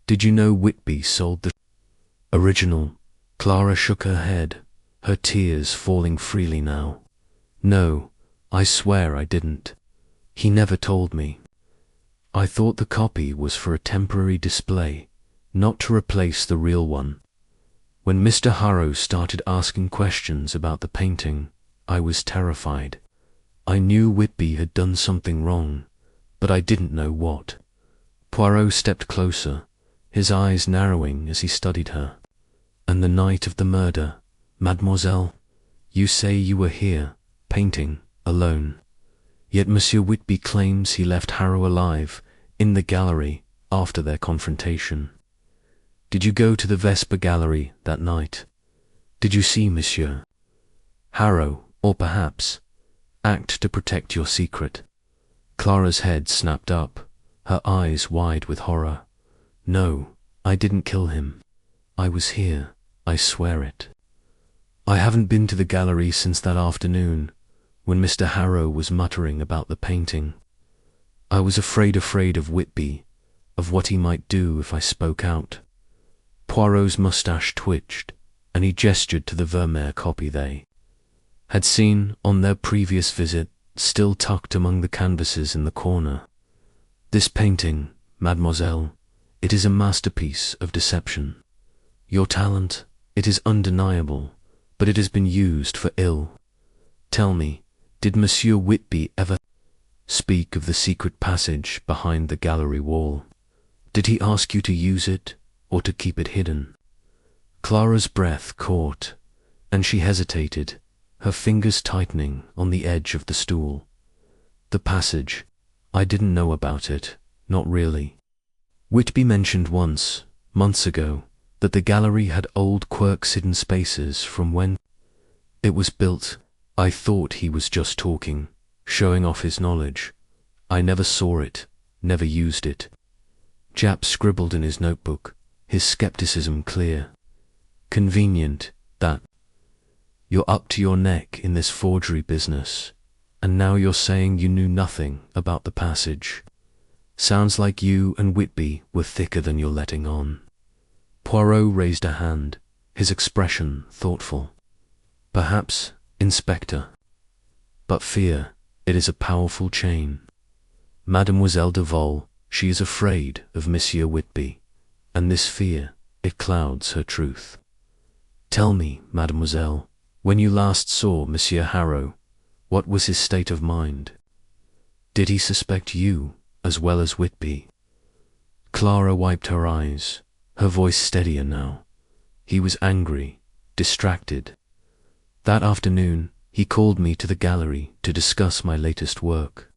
Did you know Whitby sold the original? Clara shook her head, her tears falling freely now. No, I swear I didn't. He never told me. I thought the copy was for a temporary display, not to replace the real one. When Mr. Harrow started asking questions about the painting, I was terrified. I knew Whitby had done something wrong, but I didn't know what. Poirot stepped closer, his eyes narrowing as he studied her. And the night of the murder, mademoiselle, you say you were here, painting, alone. Yet Monsieur Whitby claims he left Harrow alive, in the gallery, after their confrontation. Did you go to the Vesper Gallery that night? Did you see Monsieur Harrow, or perhaps act to protect your secret? Clara's head snapped up, her eyes wide with horror. No, I didn't kill him. I was here, I swear it. I haven't been to the gallery since that afternoon, when Mr. Harrow was muttering about the painting. I was afraid of Whitby, of what he might do if I spoke out. Poirot's moustache twitched, and he gestured to the Vermeer copy they had seen on their previous visit, still tucked among the canvases in the corner. This painting, mademoiselle, it is a masterpiece of deception. Your talent, it is undeniable, but it has been used for ill. Tell me, did Monsieur Whitby ever speak of the secret passage behind the gallery wall? Did he ask you to use it, or to keep it hidden? Clara's breath caught, and she hesitated, her fingers tightening on the edge of the stool. The passage, I didn't know about it, not really. Whitby mentioned once, months ago, that the gallery had old quirks hidden spaces from when it was built. I thought he was just talking, showing off his knowledge. I never saw it, never used it. Japp scribbled in his notebook, his skepticism clear. Convenient, that. You're up to your neck in this forgery business, and now you're saying you knew nothing about the passage. Sounds like you and Whitby were thicker than you're letting on. Poirot raised a hand, his expression thoughtful. Perhaps, Inspector. But fear, it is a powerful chain. Mademoiselle Duval, she is afraid of Monsieur Whitby, and this fear, it clouds her truth. Tell me, mademoiselle, when you last saw Monsieur Harrow, what was his state of mind? Did he suspect you as well as Whitby? Clara wiped her eyes, her voice steadier now. He was angry, distracted. That afternoon, he called me to the gallery to discuss my latest work.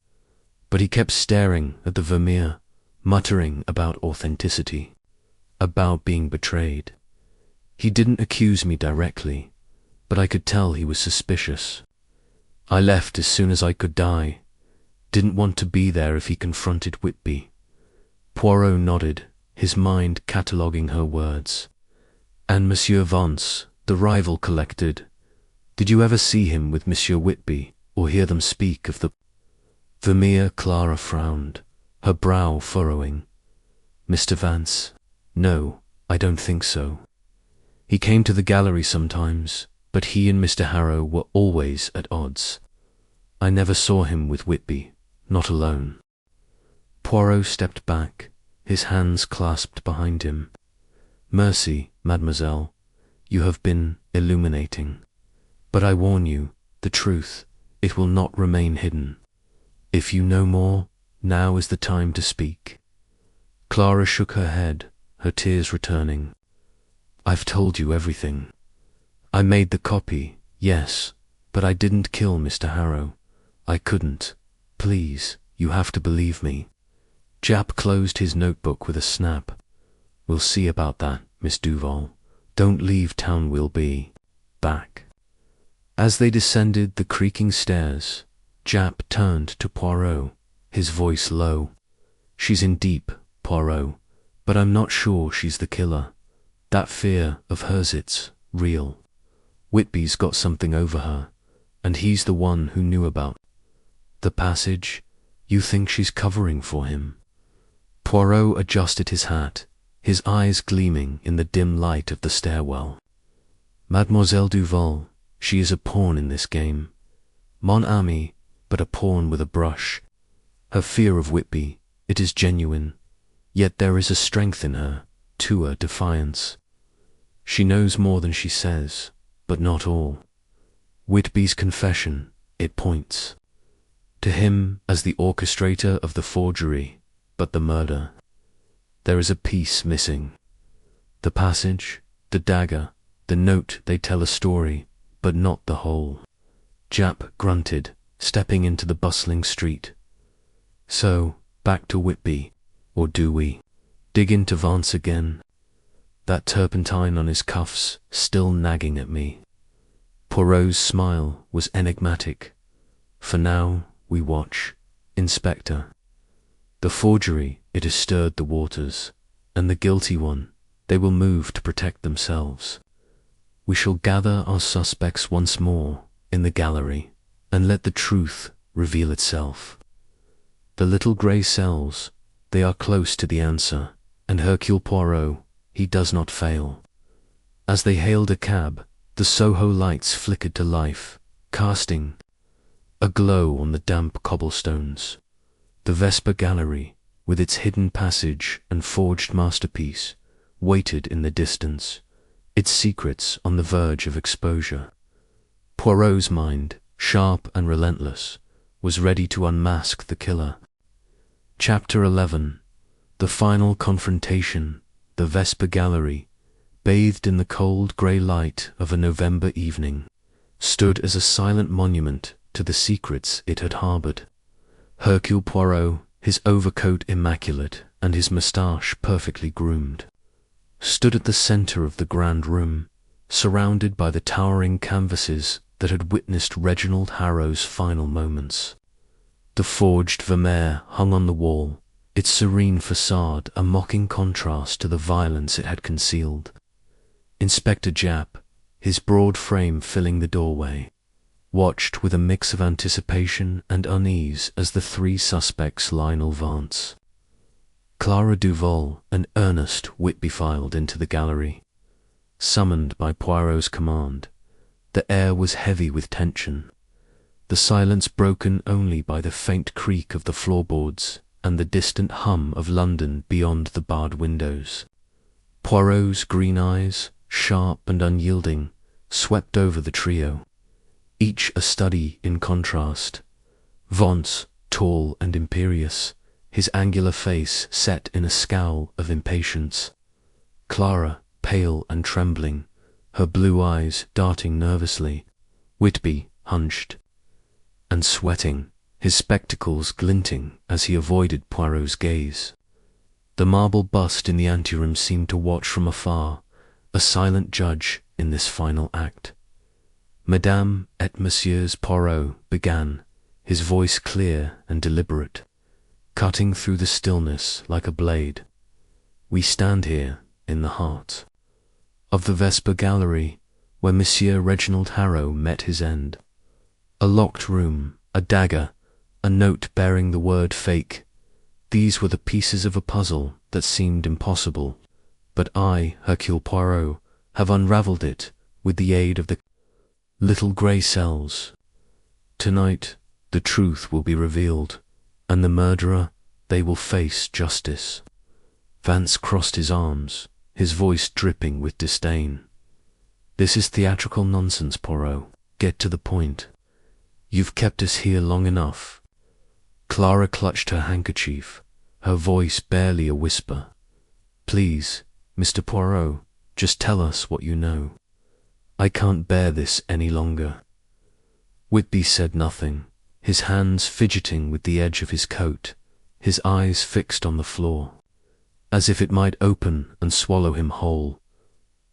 But he kept staring at the Vermeer, muttering about authenticity, about being betrayed. He didn't accuse me directly, but I could tell he was suspicious. I left as soon as I could die. Didn't want to be there if he confronted Whitby. Poirot nodded, his mind cataloguing her words. And Monsieur Vance, the rival, collected. Did you ever see him with Monsieur Whitby, or hear them speak of the Vermeer? Clara frowned, her brow furrowing. Mr. Vance? No, I don't think so. He came to the gallery sometimes, but he and Mr. Harrow were always at odds. I never saw him with Whitby, not alone. Poirot stepped back, his hands clasped behind him. Mercy, mademoiselle, you have been illuminating. But I warn you, the truth, it will not remain hidden. If you know more, now is the time to speak. Clara shook her head, her tears returning. I've told you everything. I made the copy, yes, but I didn't kill Mr. Harrow. I couldn't. Please, you have to believe me. Japp closed his notebook with a snap. We'll see about that, Miss Duval. Don't leave town, we'll be back. As they descended the creaking stairs, Japp turned to Poirot, his voice low. She's in deep, Poirot, but I'm not sure she's the killer. That fear of hers, it's real. Whitby's got something over her, and he's the one who knew about the passage. You think she's covering for him?" Poirot adjusted his hat, his eyes gleaming in the dim light of the stairwell. "Mademoiselle Duval, she is a pawn in this game. Mon ami, but a pawn with a brush. Her fear of Whitby, it is genuine, yet there is a strength in her, too, a defiance. She knows more than she says, but not all. Whitby's confession, it points to him as the orchestrator of the forgery, but the murder. There is a piece missing. The passage, the dagger, the note, they tell a story, but not the whole." Jap grunted, stepping into the bustling street. "So, back to Whitby, or do we dig into Vance again? That turpentine on his cuffs still nagging at me." Poirot's smile was enigmatic. "For now, we watch, Inspector. The forgery, it has stirred the waters, and the guilty one, they will move to protect themselves. We shall gather our suspects once more in the gallery, and let the truth reveal itself. The little grey cells, they are close to the answer, and Hercule Poirot, he does not fail." As they hailed a cab, the Soho lights flickered to life, casting a glow on the damp cobblestones. The Vesper Gallery, with its hidden passage and forged masterpiece, waited in the distance, its secrets on the verge of exposure. Poirot's mind, sharp and relentless, was ready to unmask the killer. Chapter 11. The final confrontation. The Vesper Gallery, bathed in the cold grey light of a November evening, stood as a silent monument to the secrets it had harboured. Hercule Poirot, his overcoat immaculate and his moustache perfectly groomed, stood at the centre of the grand room, surrounded by the towering canvases that had witnessed Reginald Harrow's final moments. The forged Vermeer hung on the wall, its serene facade a mocking contrast to the violence it had concealed. Inspector Japp, his broad frame filling the doorway, watched with a mix of anticipation and unease as the three suspects Lionel Vance, Clara Duval, and Ernest Whitby filed into the gallery. Summoned by Poirot's command, the air was heavy with tension, the silence broken only by the faint creak of the floorboards and the distant hum of London beyond the barred windows. Poirot's green eyes, sharp and unyielding, swept over the trio, each a study in contrast. Vance, tall and imperious, his angular face set in a scowl of impatience. Clara, pale and trembling, her blue eyes darting nervously. Whitby, hunched and sweating, his spectacles glinting as he avoided Poirot's gaze. The marble bust in the anteroom seemed to watch from afar, a silent judge in this final act. "Madame et Messieurs Poirot," began, his voice clear and deliberate, cutting through the stillness like a blade. "We stand here in the heart of the Vesper Gallery, where Monsieur Reginald Harrow met his end. A locked room, a dagger, a note bearing the word fake. These were the pieces of a puzzle that seemed impossible, but I, Hercule Poirot, have unravelled it with the aid of the little grey cells. Tonight, the truth will be revealed, and the murderer, they will face justice." Vance crossed his arms, his voice dripping with disdain. "This is theatrical nonsense, Poirot. Get to the point. You've kept us here long enough." Clara clutched her handkerchief, her voice barely a whisper. "Please, Mr. Poirot, just tell us what you know. I can't bear this any longer." Whitby said nothing, his hands fidgeting with the edge of his coat, his eyes fixed on the floor, as if it might open and swallow him whole.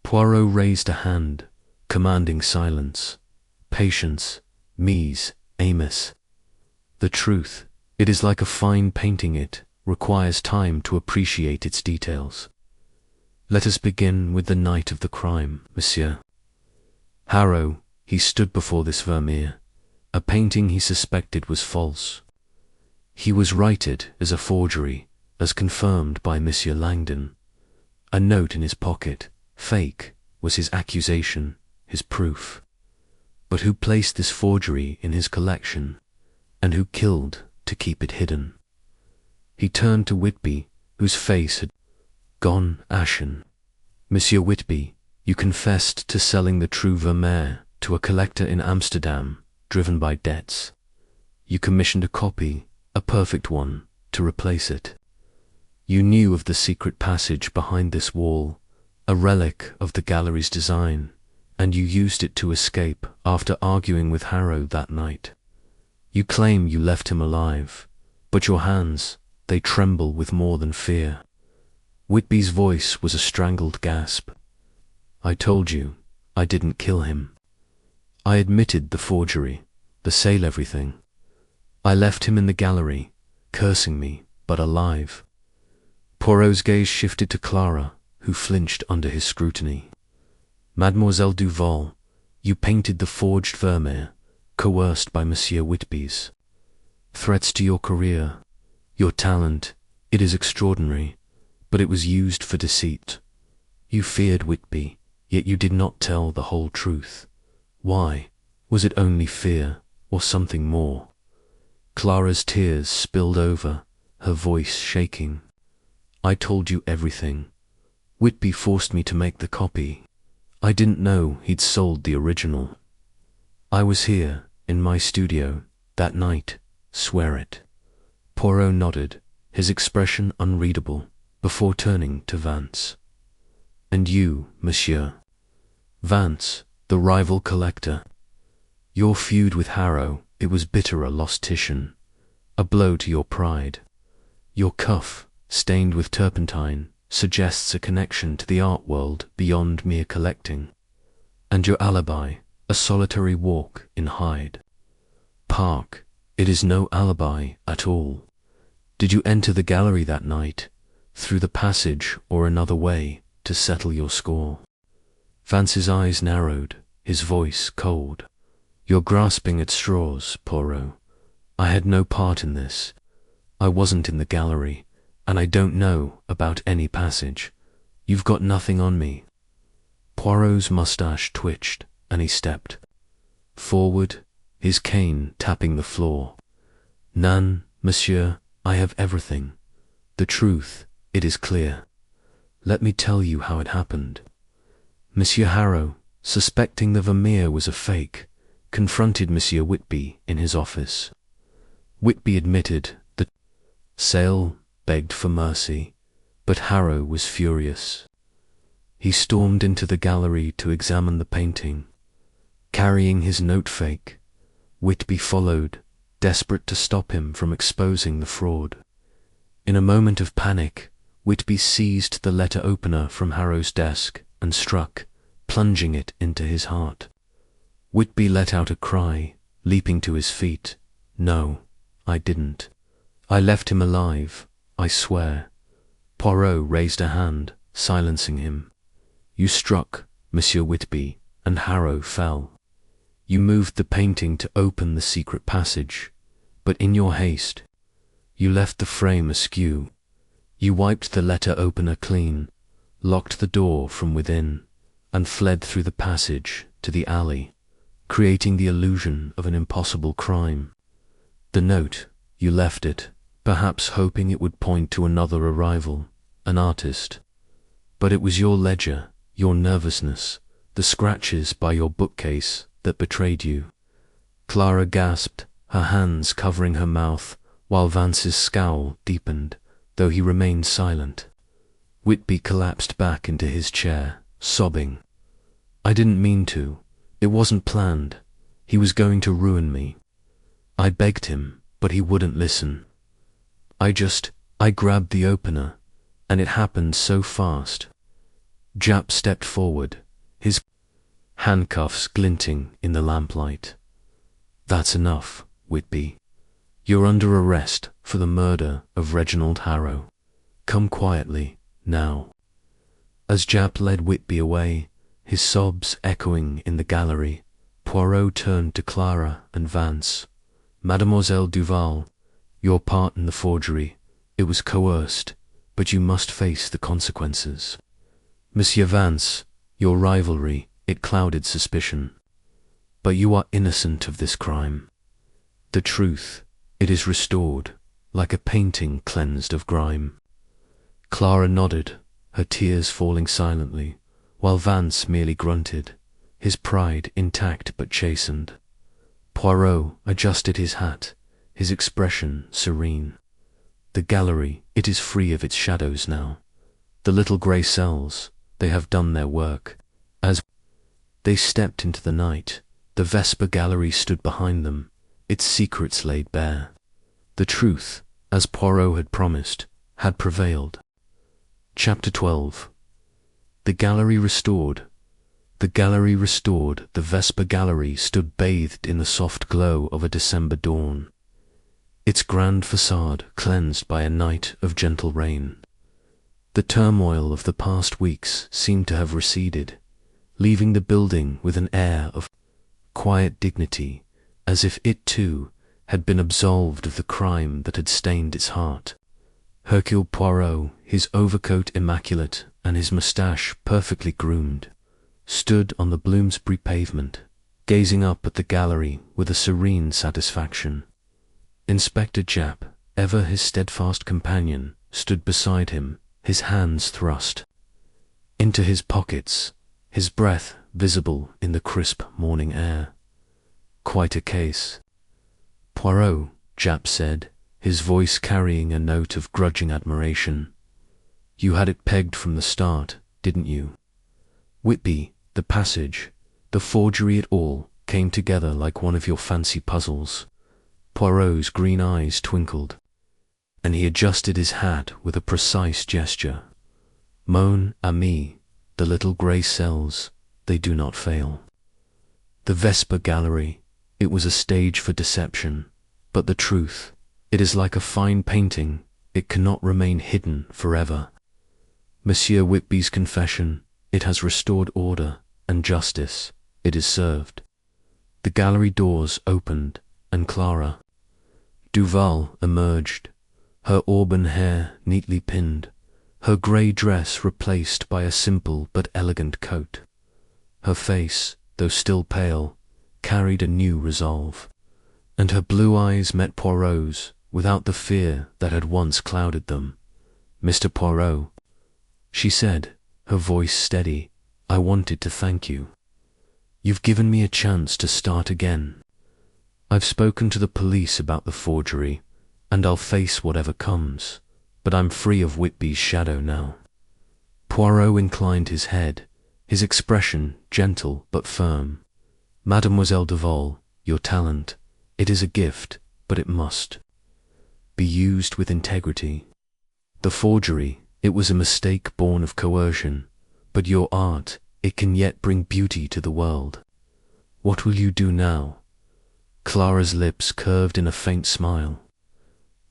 Poirot raised a hand, commanding silence. "Patience, Mies, Amos. The truth, it is like a fine painting, it requires time to appreciate its details. Let us begin with the night of the crime, monsieur. Harrow, he stood before this Vermeer, a painting he suspected was false. He was righted as a forgery, as confirmed by Monsieur Langdon. A note in his pocket, fake, was his accusation, his proof. But who placed this forgery in his collection, and who killed to keep it hidden? He turned to Whitby, whose face had gone ashen. Monsieur Whitby, you confessed to selling the true Vermeer to a collector in Amsterdam, driven by debts. You commissioned a copy, a perfect one, to replace it. You knew of the secret passage behind this wall, a relic of the gallery's design, and you used it to escape after arguing with Harrow that night. You claim you left him alive, but your hands, they tremble with more than fear. Whitby's voice was a strangled gasp. I told you, I didn't kill him. I admitted the forgery, the sale everything. I left him in the gallery, cursing me, but alive. Poirot's gaze shifted to Clara, who flinched under his scrutiny. Mademoiselle Duval, you painted the forged Vermeer, coerced by Monsieur Whitby's. Threats to your career, your talent, it is extraordinary, but it was used for deceit. You feared Whitby, yet you did not tell the whole truth. Why? Was it only fear, or something more? Clara's tears spilled over, her voice shaking. I told you everything. Whitby forced me to make the copy. I didn't know he'd sold the original. I was here, in my studio, that night, swear it. Poirot nodded, his expression unreadable, before turning to Vance. And you, monsieur. Vance, the rival collector. Your feud with Harrow, it was bitter a lost Titian, a blow to your pride. Your cuff, stained with turpentine, suggests a connection to the art world beyond mere collecting. And your alibi, a solitary walk in Hyde Park, it is no alibi at all. Did you enter the gallery that night, through the passage or another way, to settle your score? Vance's eyes narrowed, his voice cold. You're grasping at straws, Poirot. I had no part in this. I wasn't in the gallery, and I don't know about any passage. You've got nothing on me. Poirot's mustache twitched, and he stepped forward, his cane tapping the floor. None, monsieur, I have everything. The truth, it is clear. Let me tell you how it happened. Monsieur Harrow, suspecting the Vermeer was a fake, confronted Monsieur Whitby in his office. Whitby admitted the sale, begged for mercy, but Harrow was furious. He stormed into the gallery to examine the painting. Carrying his note fake, Whitby followed, desperate to stop him from exposing the fraud. In a moment of panic, Whitby seized the letter opener from Harrow's desk and struck, plunging it into his heart. Whitby let out a cry, leaping to his feet. No, I didn't. I left him alive, I swear. Poirot raised a hand, silencing him. You struck, Monsieur Whitby, and Harrow fell. You moved the painting to open the secret passage, but in your haste, you left the frame askew. You wiped the letter opener clean, locked the door from within, and fled through the passage to the alley, creating the illusion of an impossible crime. The note, you left it, perhaps hoping it would point to another arrival, an artist. But it was your ledger, your nervousness, the scratches by your bookcase that betrayed you. Clara gasped, her hands covering her mouth, while Vance's scowl deepened, though he remained silent. Whitby collapsed back into his chair, sobbing. I didn't mean to. It wasn't planned. He was going to ruin me. I begged him, but he wouldn't listen. I grabbed the opener, and it happened so fast. Japp stepped forward, his handcuffs glinting in the lamplight. That's enough, Whitby. You're under arrest for the murder of Reginald Harrow. Come quietly, now. As Japp led Whitby away, his sobs echoing in the gallery, Poirot turned to Clara and Vance. Mademoiselle Duval, your part in the forgery, it was coerced, but you must face the consequences. Monsieur Vance, your rivalry, it clouded suspicion. But you are innocent of this crime. The truth, it is restored, like a painting cleansed of grime. Clara nodded, her tears falling silently, while Vance merely grunted, his pride intact but chastened. Poirot adjusted his hat, his expression serene. The gallery, it is free of its shadows now. The little grey cells, they have done their work. As they stepped into the night, the Vesper gallery stood behind them, its secrets laid bare. The truth, as Poirot had promised, had prevailed. Chapter 12. The gallery restored. The gallery restored, the Vesper gallery stood bathed in the soft glow of a December dawn, its grand facade cleansed by a night of gentle rain. The turmoil of the past weeks seemed to have receded, leaving the building with an air of quiet dignity, as if it too had been absolved of the crime that had stained its heart. Hercule Poirot, his overcoat immaculate and his moustache perfectly groomed, stood on the Bloomsbury pavement, gazing up at the gallery with a serene satisfaction. Inspector Japp, ever his steadfast companion, stood beside him, his hands thrust into his pockets, his breath visible in the crisp morning air. Quite a case. Poirot, Japp said, his voice carrying a note of grudging admiration. You had it pegged from the start, didn't you? Whitby, the passage, the forgery, it all came together like one of your fancy puzzles. Poirot's green eyes twinkled, and he adjusted his hat with a precise gesture. Mon ami, the little grey cells, they do not fail. The Vesper gallery, it was a stage for deception, but the truth, it is like a fine painting, it cannot remain hidden forever. Monsieur Whitby's confession, it has restored order and justice, it is served. The gallery doors opened, and Clara Duval emerged, her auburn hair neatly pinned, her grey dress replaced by a simple but elegant coat. Her face, though still pale, carried a new resolve, and her blue eyes met Poirot's without the fear that had once clouded them. Mr. Poirot, she said, her voice steady, I wanted to thank you. You've given me a chance to start again. I've spoken to the police about the forgery, and I'll face whatever comes, but I'm free of Whitby's shadow now. Poirot inclined his head, his expression gentle but firm. Mademoiselle Duval, your talent, it is a gift, but it must be used with integrity. The forgery, it was a mistake born of coercion, but your art, it can yet bring beauty to the world. What will you do now? Clara's lips curved in a faint smile.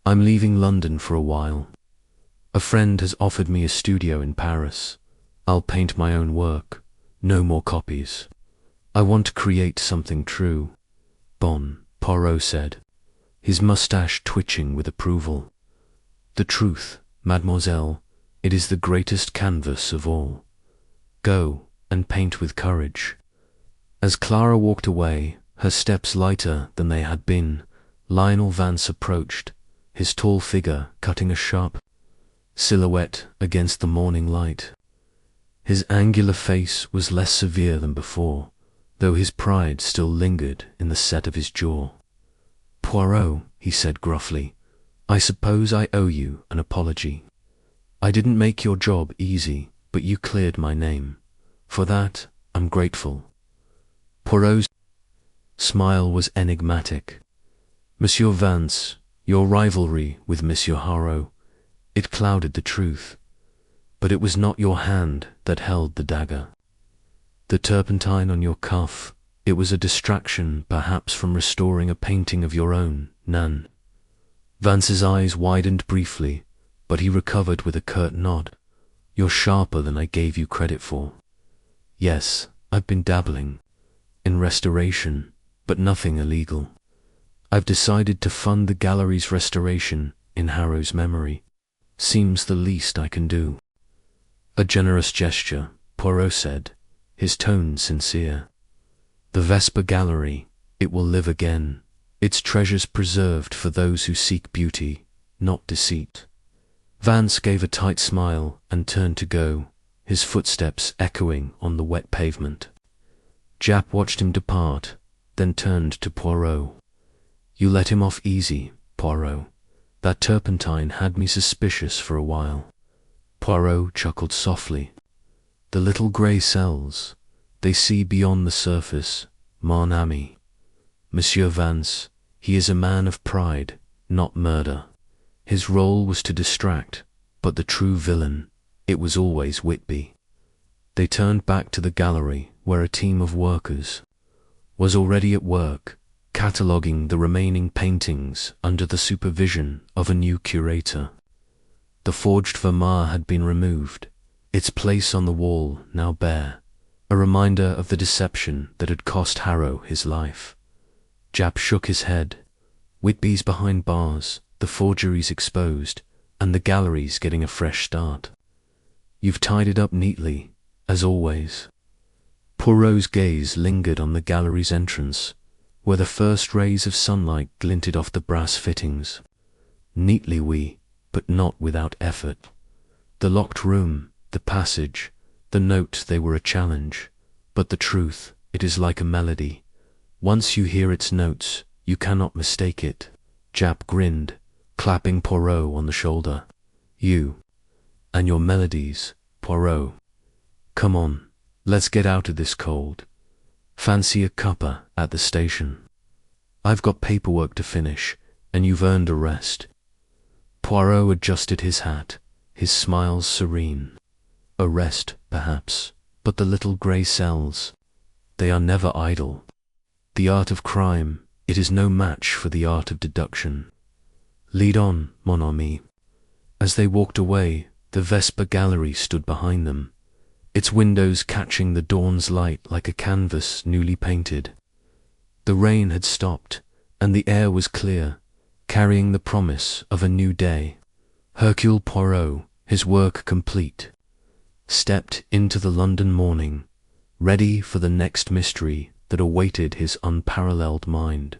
I'm leaving London for a while. A friend has offered me a studio in Paris. I'll paint my own work, no more copies. I want to create something true. Bon, Poirot said, his moustache twitching with approval. The truth, mademoiselle, it is the greatest canvas of all. Go and paint with courage. As Clara walked away, her steps lighter than they had been, Lionel Vance approached, his tall figure cutting a sharp silhouette against the morning light. His angular face was less severe than before, though his pride still lingered in the set of his jaw. Poirot, he said gruffly, I suppose I owe you an apology. I didn't make your job easy, but you cleared my name. For that, I'm grateful. Poirot's smile was enigmatic. Monsieur Vance, your rivalry with Monsieur Poirot, it clouded the truth, but it was not your hand that held the dagger. The turpentine on your cuff, it was a distraction perhaps from restoring a painting of your own, Nan. Vance's eyes widened briefly, but he recovered with a curt nod. You're sharper than I gave you credit for. Yes, I've been dabbling in restoration, but nothing illegal. I've decided to fund the gallery's restoration in Harrow's memory. Seems the least I can do. A generous gesture, Poirot said, his tone sincere. The Vesper Gallery, it will live again, its treasures preserved for those who seek beauty, not deceit. Vance gave a tight smile and turned to go, his footsteps echoing on the wet pavement. Japp watched him depart, then turned to Poirot. You let him off easy, Poirot. That turpentine had me suspicious for a while. Poirot chuckled softly. The little grey cells, they see beyond the surface, mon ami. Monsieur Vance, he is a man of pride, not murder. His role was to distract, but the true villain, it was always Whitby. They turned back to the gallery, where a team of workers was already at work, cataloguing the remaining paintings under the supervision of a new curator. The forged Vermeer had been removed, its place on the wall now bare, a reminder of the deception that had cost Harrow his life. Japp shook his head. Whitby's behind bars, the forgeries exposed, and the gallery's getting a fresh start. You've tied it up neatly, as always. Poirot's gaze lingered on the gallery's entrance, where the first rays of sunlight glinted off the brass fittings. Neatly oui, but not without effort. The locked room, the passage, the note, they were a challenge. But the truth, it is like a melody. Once you hear its notes, you cannot mistake it. Japp grinned, clapping Poirot on the shoulder. You and your melodies, Poirot. Come on, let's get out of this cold. Fancy a cuppa at the station. I've got paperwork to finish, and you've earned a rest. Poirot adjusted his hat, his smile serene. A rest, perhaps, but the little grey cells, they are never idle. The art of crime, it is no match for the art of deduction. Lead on, mon ami. As they walked away, the Vesper Gallery stood behind them, its windows catching the dawn's light like a canvas newly painted. The rain had stopped, and the air was clear, carrying the promise of a new day. Hercule Poirot, his work complete, stepped into the London morning, ready for the next mystery that awaited his unparalleled mind.